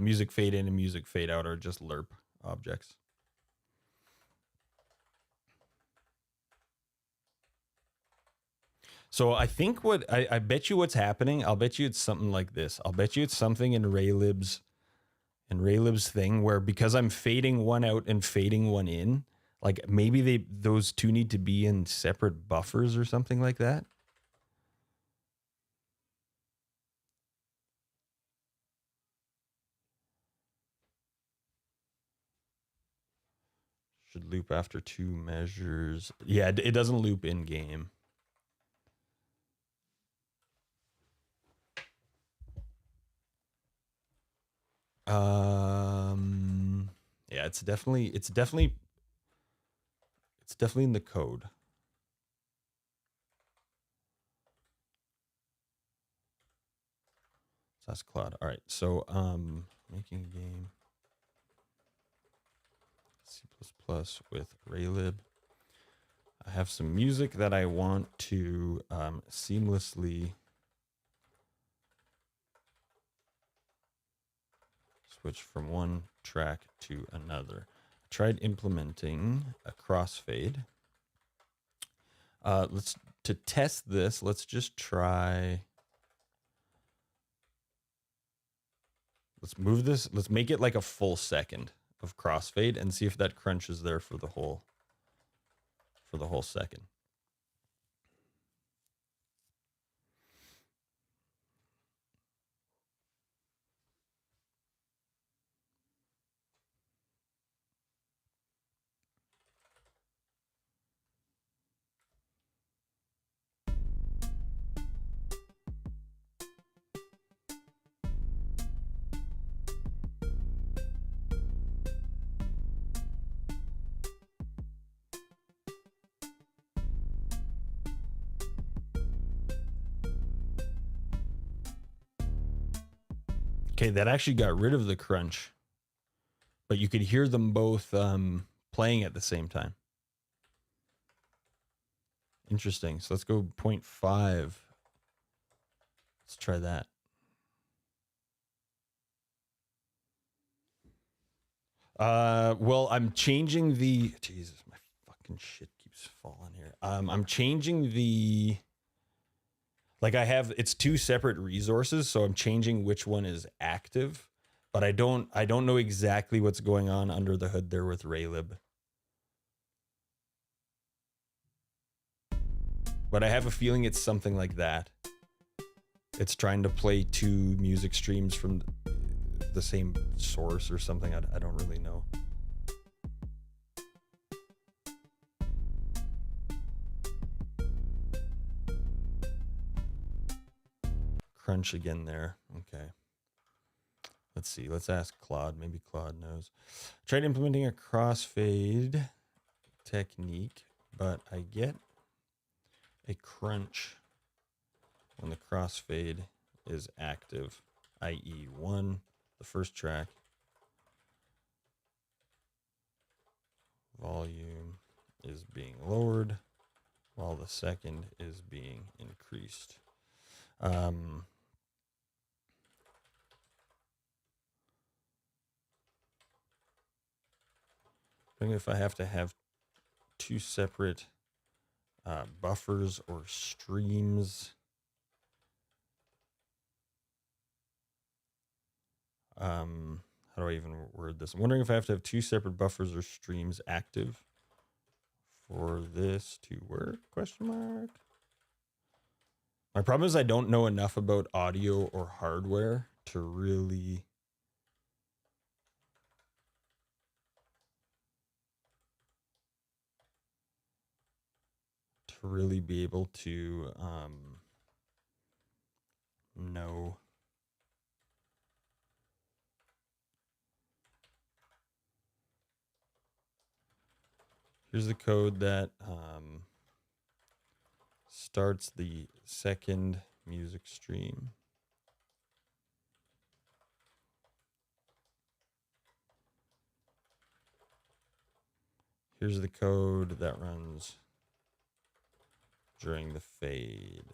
music fade in and music fade out are just lerp objects. So I think what I bet you what's happening, I'll bet you it's something like this. I'll bet you it's something in Raylib's thing where because I'm fading one out and fading one in, like maybe those two need to be in separate buffers or something like that. Should loop after 2 measures. Yeah, it doesn't loop in game. Yeah, it's definitely in the code. So that's Claude. All right, so making a game C++ with Raylib. I have some music that I want to seamlessly switch from one track to another. I tried implementing a crossfade. To test this, let's just try. Let's move this. Let's make it like a full second of crossfade and see if that crunches there for the whole second. Okay, that actually got rid of the crunch, but you could hear them both playing at the same time. Interesting. So let's go 0.5. Let's try that. Well, I'm changing the. Jesus, my fucking shit keeps falling here. I'm changing the. Like I have, it's 2 separate resources, so I'm changing which one is active, but I don't know exactly what's going on under the hood there with Raylib. But I have a feeling it's something like that. It's trying to play 2 music streams from the same source or something. I don't really know. Crunch again there. Okay. Let's see. Let's ask Claude. Maybe Claude knows. Tried implementing a crossfade technique, but I get a crunch when the crossfade is active, i.e. 1, the first track, volume is being lowered while the second is being increased. If I have to have 2 separate buffers or streams, how do I even word this? I'm wondering if I have to have 2 separate buffers or streams active for this to work, question mark. My problem is I don't know enough about audio or hardware to really be able to know. Here's the code that starts the second music stream. Here's the code that runs during the fade.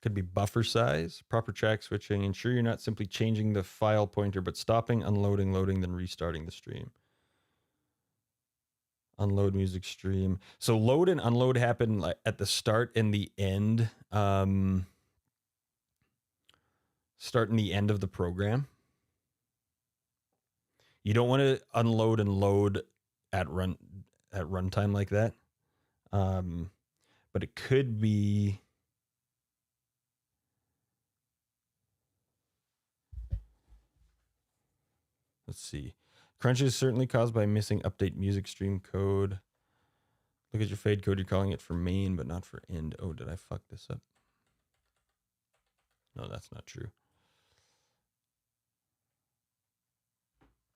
Could be buffer size, proper track switching. Ensure you're not simply changing the file pointer, but stopping, unloading, loading, then restarting the stream. Unload music stream. So load and unload happen like at the start and the end. Start and the end of the program. You don't want to unload and load at runtime like that. But it could be. Let's see. Crunch is certainly caused by missing update music stream code. Look at your fade code. You're calling it for main, but not for end. Oh, did I fuck this up? No, that's not true.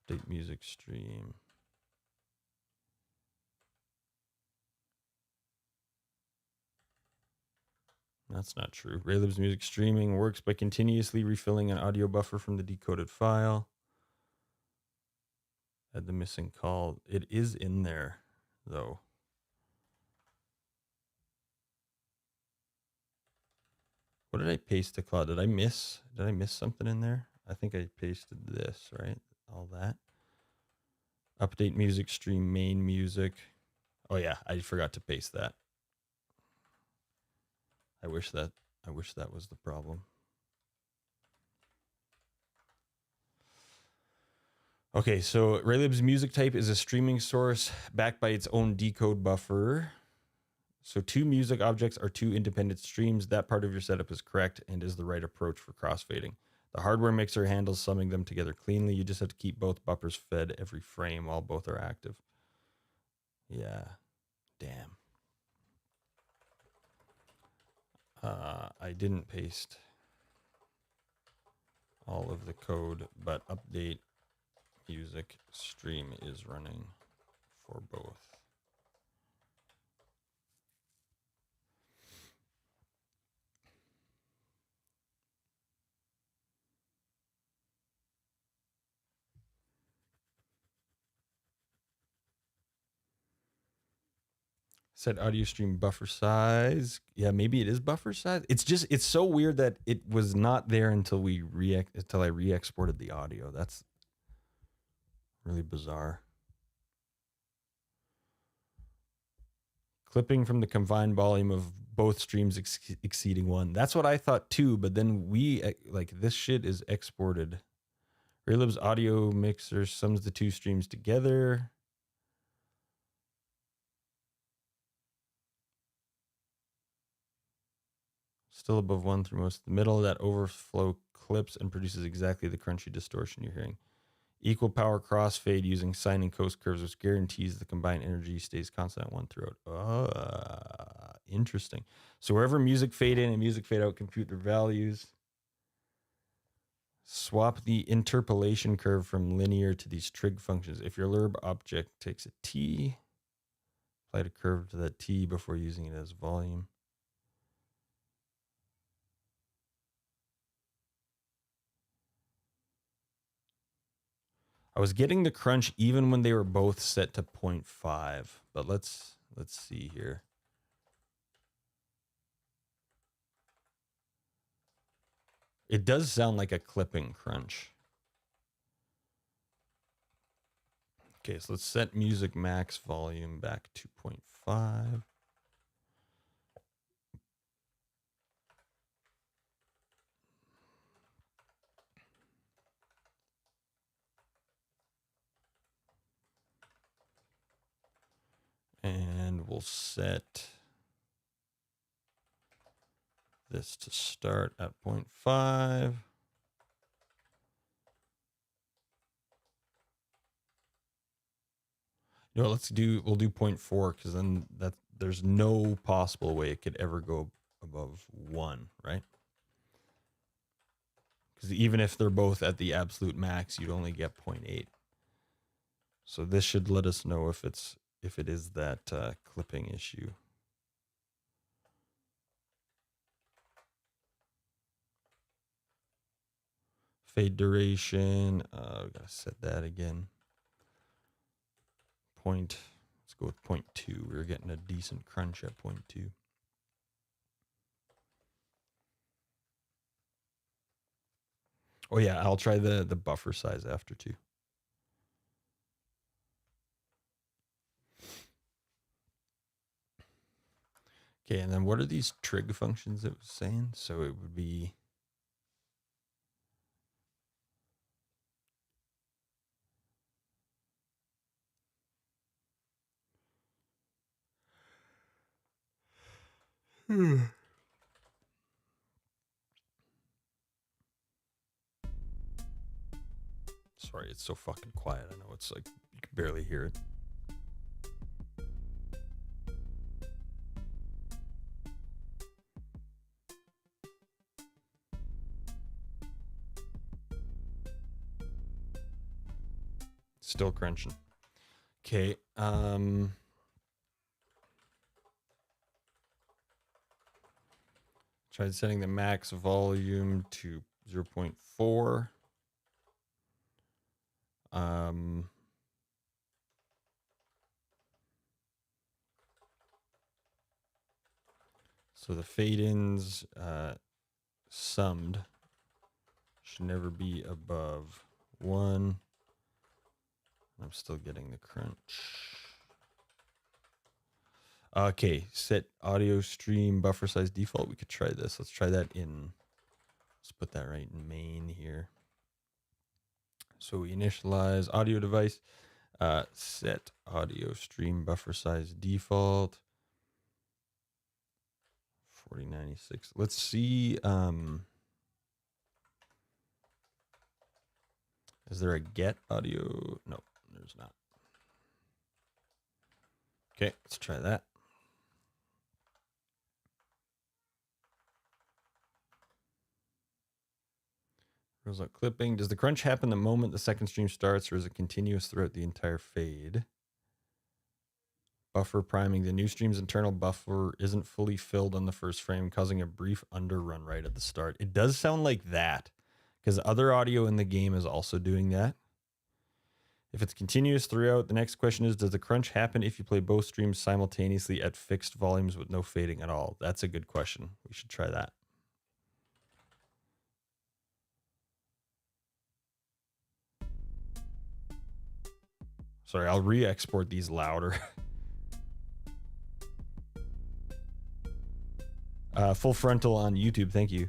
Update music stream. That's not true. Raylib's music streaming works by continuously refilling an audio buffer from the decoded file. Add the missing call. It is in there, though. What did I paste to Claude? Did I miss something in there? I think I pasted this, right? All that. Update music stream main music. Oh yeah, I forgot to paste that. I wish that was the problem. Okay, so Raylib's music type is a streaming source backed by its own decode buffer. So 2 music objects are 2 independent streams. That part of your setup is correct and is the right approach for crossfading. The hardware mixer handles summing them together cleanly. You just have to keep both buffers fed every frame while both are active. Yeah, damn. I didn't paste all of the code, but update music stream is running for both. Set audio stream buffer size. Yeah, maybe it is buffer size. It's so weird that it was not there until I re-exported the audio. That's really bizarre. Clipping from the combined volume of both streams exceeding 1. That's what I thought too, but then this shit is exported. Raylib's audio mixer sums the 2 streams together. Still above 1 through most of the middle. That overflow clips and produces exactly the crunchy distortion you're hearing. Equal power crossfade using sine and cos curves, which guarantees the combined energy stays constant at 1 throughout. Interesting. So wherever music fade in and music fade out compute their values. Swap the interpolation curve from linear to these trig functions. If your lerb object takes a t, apply the curve to that t before using it as volume. I was getting the crunch even when they were both set to 0.5, but let's see here. It does sound like a clipping crunch. Okay, so let's set music max volume back to 0.5. And we'll set this to start at 0.5. You know, we'll do 0.4 because then there's no possible way it could ever go above 1, right? Because even if they're both at the absolute max, you'd only get 0.8. So this should let us know if it is that clipping issue. Fade duration. We gotta set that again. Let's go with 0.2. We're getting a decent crunch at 0.2. Oh yeah, I'll try the buffer size after too. Okay, and then what are these trig functions it was saying? So it would be sorry, it's so fucking quiet. I know it's like you can barely hear it. Still crunching. Okay. Tried setting the max volume to 0.4. So the fade-ins summed should never be above 1. I'm still getting the crunch. Okay, set audio stream buffer size default. We could try this. Let's try that in. Let's put that right in main here. So we initialize audio device. Set audio stream buffer size default. 4096. Let's see. Is there a get audio? No, there's not. Okay, let's try that. Rules out clipping. Does the crunch happen the moment the second stream starts, or is it continuous throughout the entire fade? Buffer priming. The new stream's internal buffer isn't fully filled on the first frame, causing a brief underrun right at the start. It does sound like that, because other audio in the game is also doing that. If it's continuous throughout, the next question is, does the crunch happen if you play both streams simultaneously at fixed volumes with no fading at all? That's a good question. We should try that. Sorry, I'll re-export these louder. Full frontal on YouTube, thank you.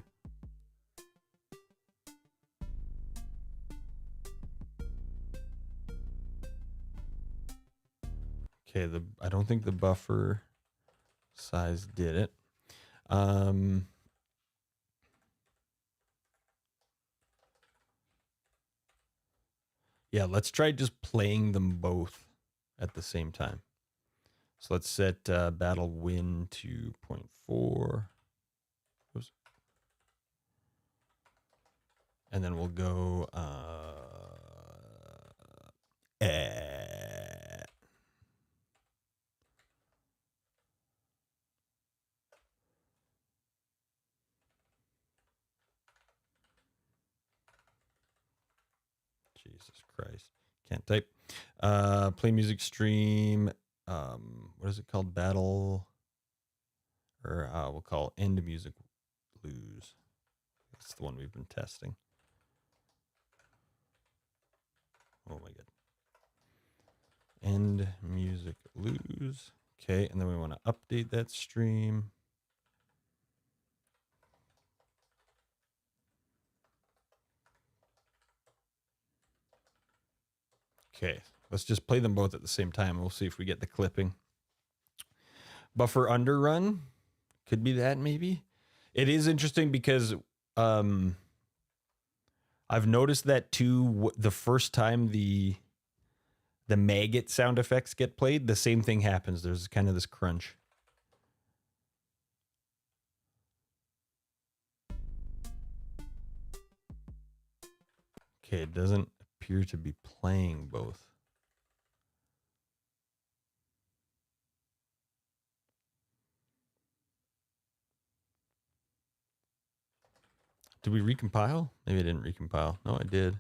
Okay, I don't think the buffer size did it. Yeah, let's try just playing them both at the same time. So let's set battle win to 0.4. Oops. And then we'll go Jesus Christ. Can't type. Play music stream. What is it called? Battle. Or we'll call end music lose. That's the one we've been testing. Oh my god. End music lose. Okay, and then we want to update that stream. Okay, let's just play them both at the same time. We'll see if we get the clipping. Buffer underrun. Could be that maybe. It is interesting because I've noticed that too. The first time the maggot sound effects get played, the same thing happens. There's kind of this crunch. Okay, it doesn't appear to be playing both. Did we recompile? Maybe I didn't recompile. No, I did.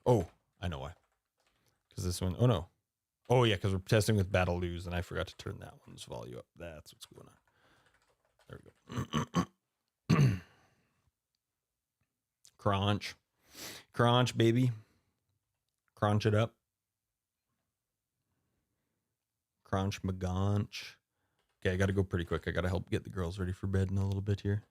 Oh, I know why. Because this one, oh no. Oh yeah, because we're testing with Battle Lose, and I forgot to turn that one's volume up. That's what's going on. There we go. Crunch. Crunch, baby. Crunch it up. Crunch magonch. Okay, I got to go pretty quick. I got to help get the girls ready for bed in a little bit here.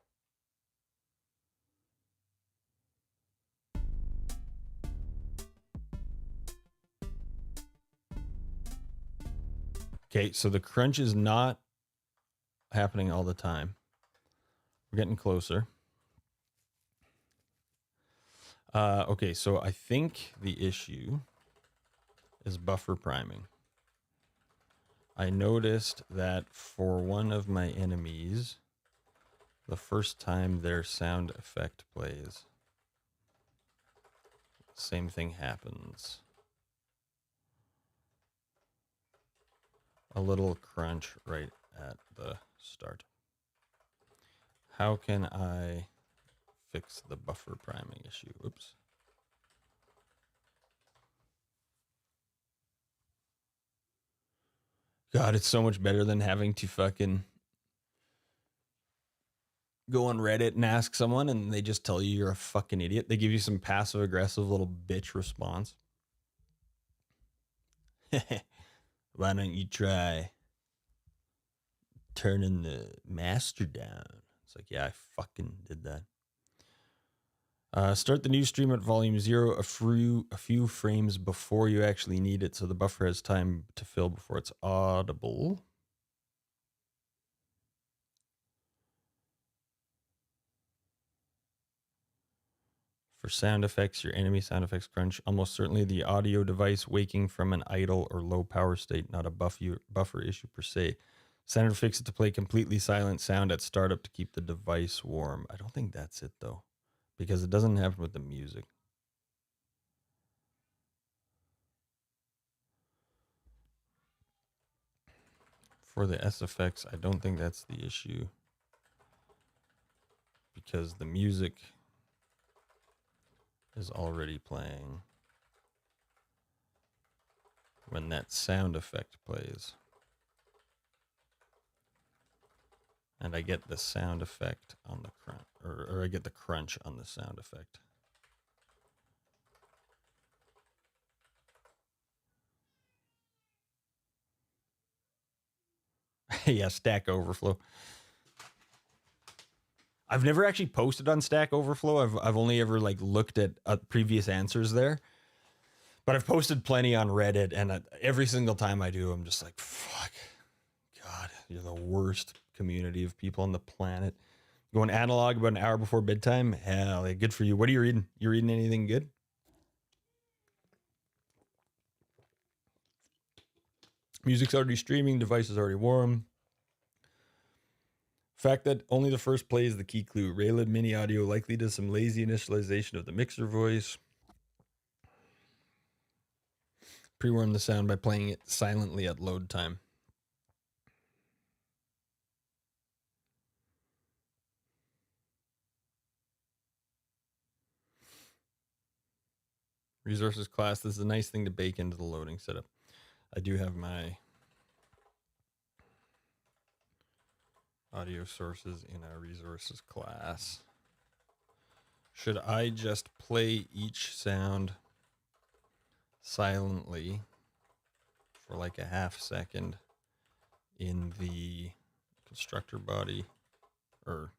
Okay, so the crunch is not happening all the time. We're getting closer. Okay, so I think the issue is buffer priming. I noticed that for one of my enemies, the first time their sound effect plays, same thing happens. A little crunch right at the start. How can I fix the buffer priming issue? Oops. God, it's so much better than having to fucking go on Reddit and ask someone and they just tell you you're a fucking idiot. They give you some passive aggressive little bitch response. Why don't you try turning the master down? It's like, yeah, I fucking did that. Start the new stream at volume 0 a few frames before you actually need it, so the buffer has time to fill before it's audible. For sound effects, your enemy sound effects crunch. Almost certainly the audio device waking from an idle or low power state, not a buffer issue per se. Standard fix it to play completely silent sound at startup to keep the device warm. I don't think that's it though, because it doesn't happen with the music. For the SFX, I don't think that's the issue, because the music is already playing when that sound effect plays. And I get the sound effect on the crunch, or I get the crunch on the sound effect. Yeah, Stack Overflow. I've never actually posted on Stack Overflow. I've only ever like looked at previous answers there. But I've posted plenty on Reddit, and every single time I do, I'm just like, fuck. God, you're the worst community of people on the planet. Going analog about an hour before bedtime? Hell, yeah, good for you. What are you reading? You reading anything good? Music's already streaming, device is already warm. Fact that only the first play is the key clue. Raylan Mini Audio likely does some lazy initialization of the mixer voice. Pre-warm the sound by playing it silently at load time. Resources class. This is a nice thing to bake into the loading setup. I do have my audio sources in our resources class. Should I just play each sound silently for like a half second in the constructor body, or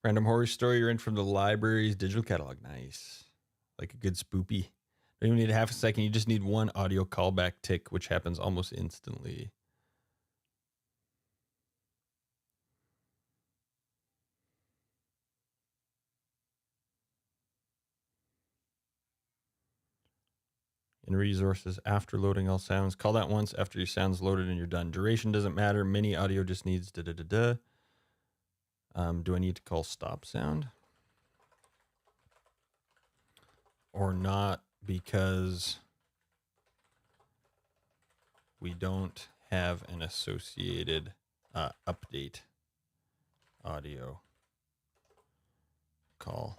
random horror story you're in from the library's digital catalog? Nice. Like a good spoopy. Don't even need a half a second. You just need one audio callback tick, which happens almost instantly. In resources, after loading all sounds, call that once after your sound's loaded and you're done. Duration doesn't matter. Mini audio just needs da-da-da-da. Do I need to call stop sound? Or not, because we don't have an associated update audio call.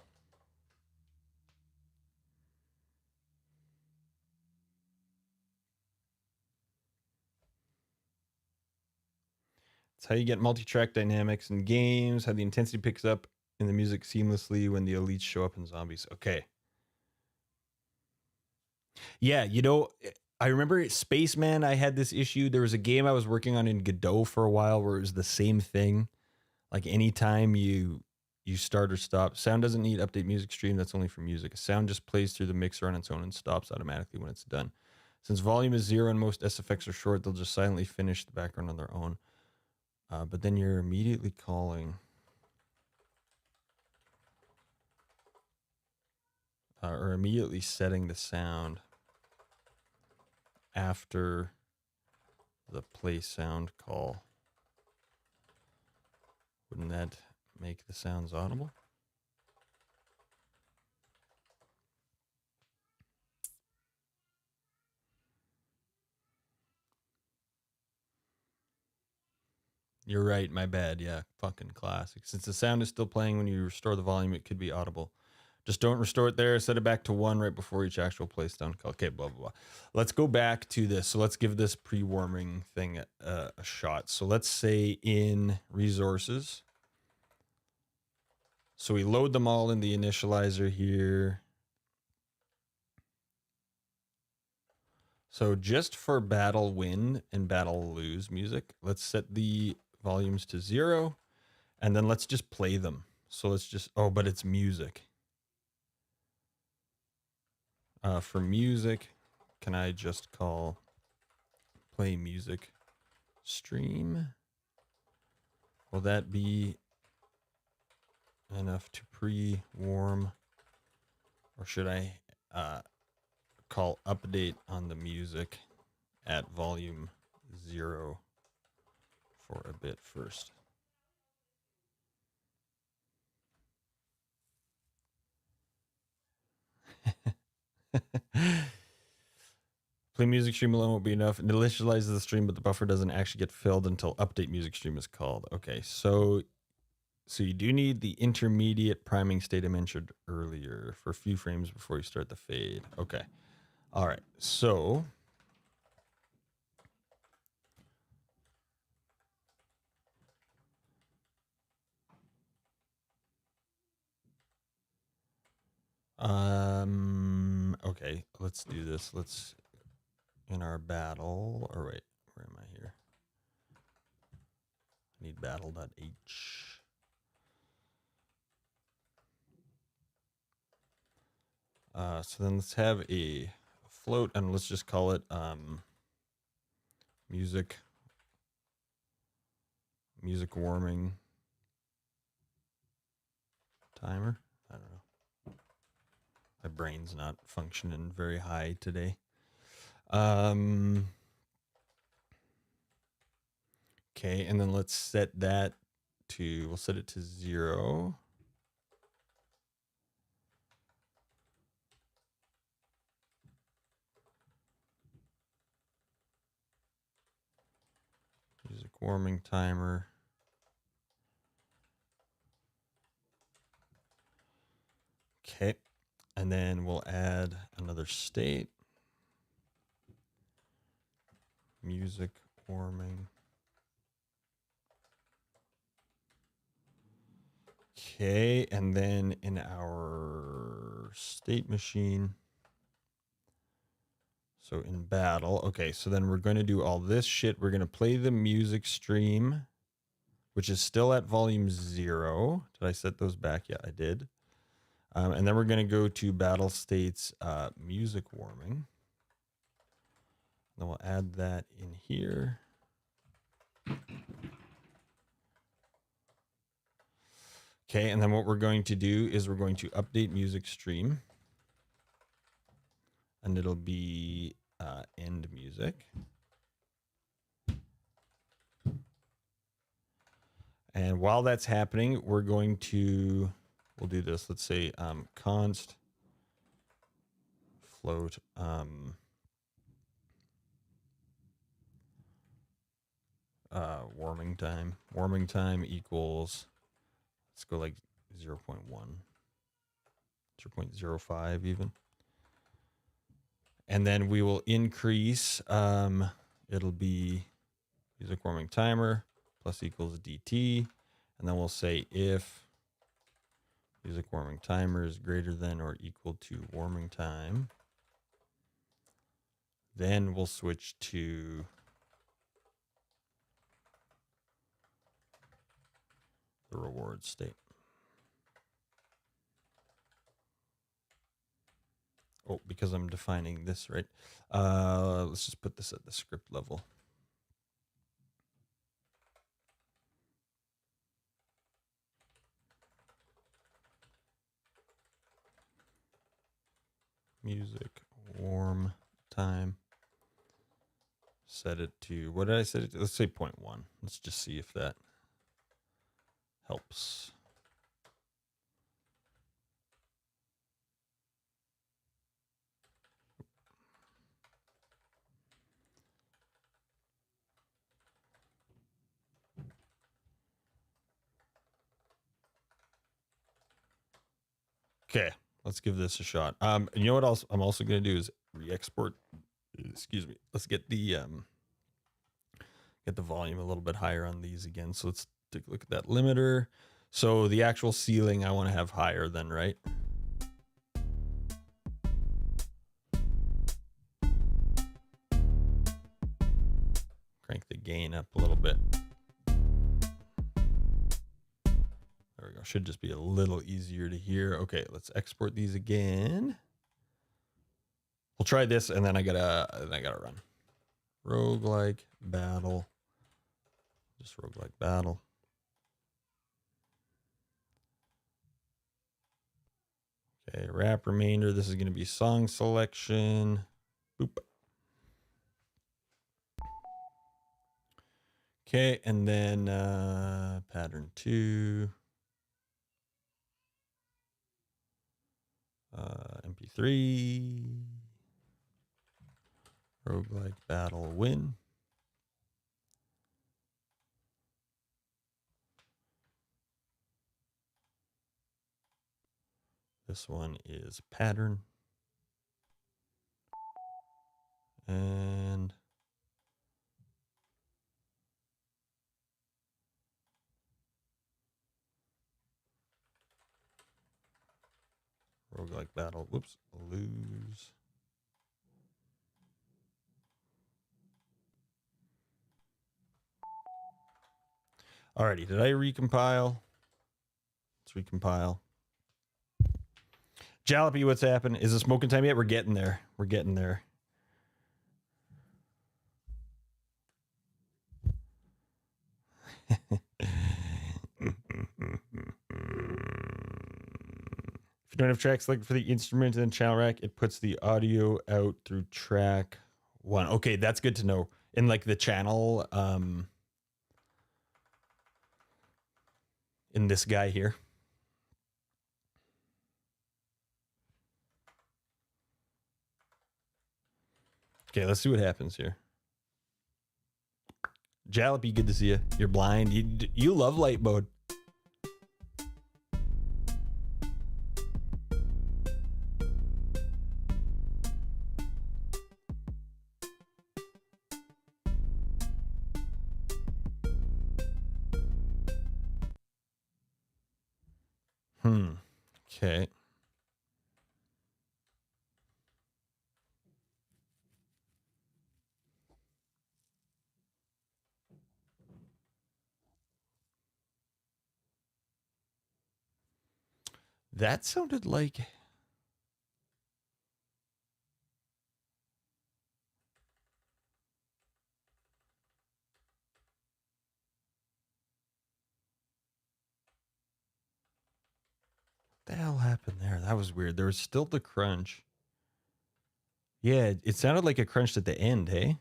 It's how you get multi-track dynamics in games, how the intensity picks up in the music seamlessly when the elites show up in zombies. Okay. Yeah, you know, I remember Spaceman, I had this issue. There was a game I was working on in Godot for a while where it was the same thing. Like anytime you start or stop, sound doesn't need update music stream. That's only for music. A sound just plays through the mixer on its own and stops automatically when it's done. Since volume is 0 and most SFX are short, they'll just silently finish the background on their own. But then you're immediately calling or immediately setting the sound after the play sound call. Wouldn't that make the sounds audible? You're right, my bad. Yeah, fucking classic. Since the sound is still playing when you restore the volume, it could be audible. Just don't restore it there. Set it back to 1 right before each actual play sound call. Okay, blah, blah, blah. Let's go back to this. So let's give this pre-warming thing a shot. So let's say in resources. So we load them all in the initializer here. So just for battle win and battle lose music, let's set the volumes to 0 and then let's just play them. So let's just, oh, but it's music. For music, can I just call play music stream? Will that be enough to pre-warm? Or should I call update on the music at volume 0 for a bit first? Play music stream alone won't be enough. It initializes the stream, but the buffer doesn't actually get filled until update music stream is called. Okay, so you do need the intermediate priming state I mentioned earlier for a few frames before you start the fade. Okay. All right. So okay, let's do this. Let's in our battle, or wait, where am I here? I need battle.h. So then let's have a float and let's just call it music warming timer. I don't know. My brain's not functioning very high today. Okay, and then let's set that to, we'll set it to 0. Music warming timer. Okay, and then we'll add another state. Music warming. Okay, and then in our state machine, so in battle, okay, so then we're going to do all this shit. We're going to play the music stream, which is still at volume 0. Did I set those back? Yeah, I did. And then we're going to go to battle states music warming. Then we'll add that in here. Okay, and then what we're going to do is we're going to update music stream. And it'll be end music. And while that's happening, we're going to, we'll do this. Let's say const float warming time. Warming time equals, let's go like 0 0.1, 0.05 even. And then we will increase, it'll be music warming timer plus equals DT. And then we'll say if music warming timer is greater than or equal to warming time, then we'll switch to the reward state. Oh, because I'm defining this, right? Let's just put this at the script level. Music warm time. Set it to, what did I set it to? Let's say 0.1. Let's just see if that helps. Okay, let's give this a shot. You know what else I'm also going to do is re-export. Excuse me. Let's get the volume a little bit higher on these again. So let's take a look at that limiter. So the actual ceiling I want to have higher than, right? Crank the gain up a little bit. There we go. Should just be a little easier to hear. Okay, let's export these again. We'll try this, and then I gotta run. Roguelike battle. Just roguelike battle. Okay, wrap remainder. This is gonna be song selection. Boop. Okay, and then pattern 2. MP3. Roguelike battle win. This one is pattern. And roguelike battle. Whoops. Lose. Alrighty, did I recompile? Let's recompile. Jalopy, what's happened? Is it smoking time yet? We're getting there. We're getting there. If you don't have track selected for the instrument and channel rack, it puts the audio out through track 1. Okay, that's good to know. In like the channel, in this guy here. Okay, let's see what happens here. Jalopy, good to see you. You're blind. You love light mode. Okay. That sounded like... What the hell happened there? That was weird. There was still the crunch. Yeah, it sounded like it crunched at the end, hey?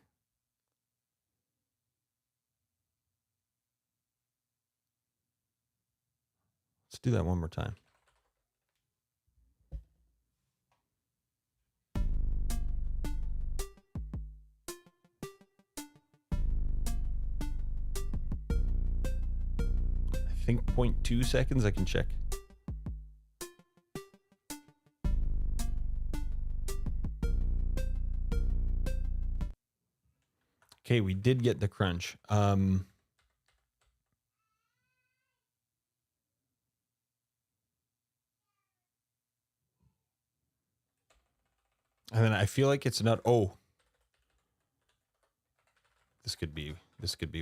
Let's do that one more time. think 0.2 seconds. I can check. Okay, we did get the crunch. And then I feel like it's not. Oh, this could be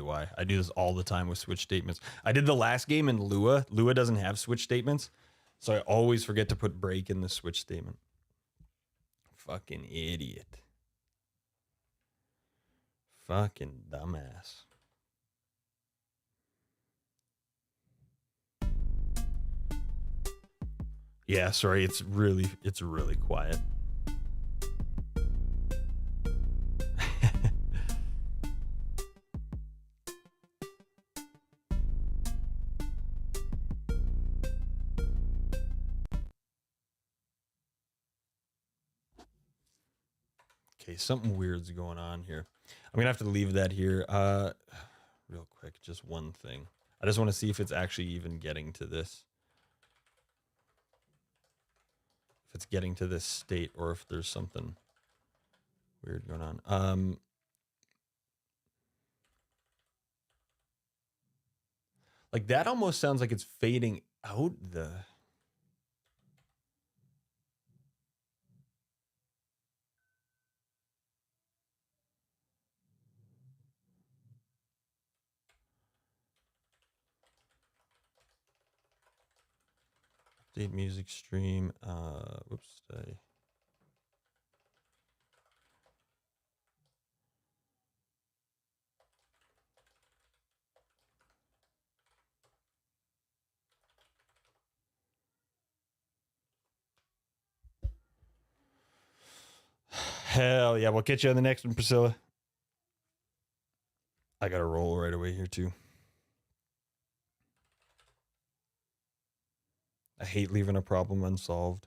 why. I do this all the time with switch statements. I did the last game in Lua. Lua doesn't have switch statements, so I always forget to put break in the switch statement. Fucking idiot. Fucking dumbass. Yeah, sorry, it's really quiet. Okay, something weird's going on here. I'm gonna have to leave that here. Real quick, just one thing. I just want to see if it's actually even getting to this. If it's getting to this state or if there's something weird going on. Like that almost sounds like it's fading out the... Update music stream. Whoops. Hell yeah, we'll catch you on the next one, Priscilla. I gotta roll right away here too. I hate leaving a problem unsolved.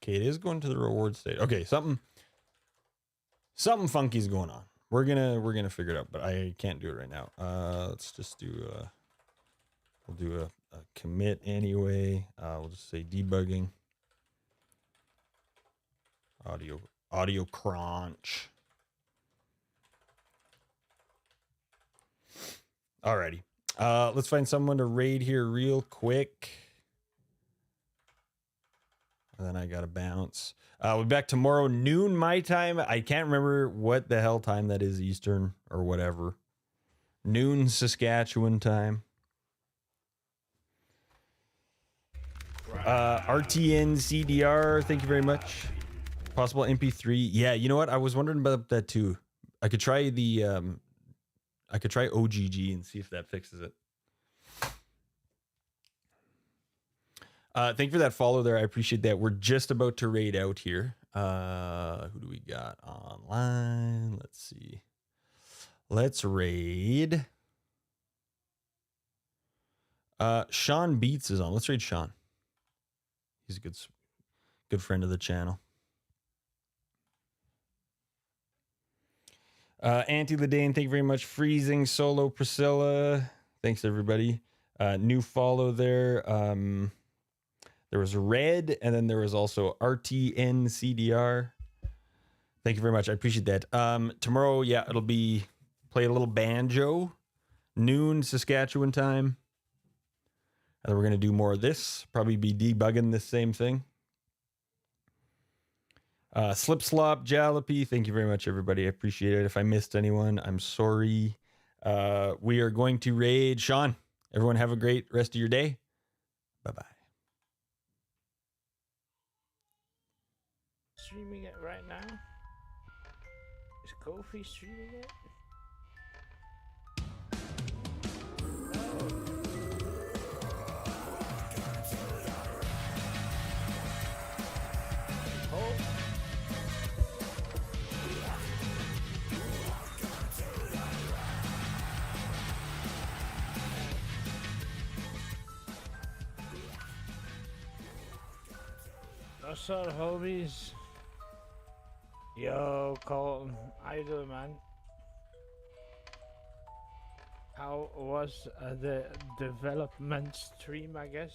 Okay, it is going to the reward state. Okay, something funky's going on. We're gonna figure it out, but I can't do it right now. Let's just do we'll do a commit anyway. We'll just say debugging. Audio crunch. Alrighty. Let's find someone to raid here real quick. And then I gotta bounce. We'll be back tomorrow noon my time. I can't remember what the hell time that is, Eastern or whatever. Noon Saskatchewan time. RTN CDR, thank you very much. Possible MP3. Yeah, you know what? I was wondering about that too. I could try the OGG and see if that fixes it. Thank you for that follow there. I appreciate that. We're just about to raid out here. Who do we got online? Let's see. Let's raid. Sean Beats is on. Let's raid Sean. He's a good friend of the channel. Auntie Ladane, thank you very much. Freezing Solo Priscilla. Thanks everybody. New follow there. There was Red, and then there was also RTN CDR. Thank you very much. I appreciate that. Tomorrow, yeah, it'll be play a little banjo, noon Saskatchewan time. And then we're going to do more of this. Probably be debugging this same thing. Slip Slop, Jalopy, thank you very much, everybody. I appreciate it. If I missed anyone, I'm sorry. We are going to raid Sean. Everyone have a great rest of your day. Bye-bye. Streaming it right now? Is Kofi streaming it? Oh. What's up, homies? Yo, Colton. How you doing, man? How was the development stream, I guess?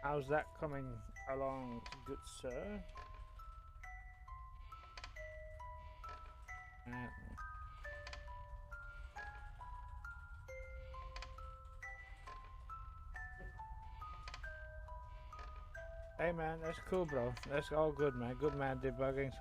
How's that coming along, good sir? Hey man, that's cool, bro. That's all good, man. Good man debugging some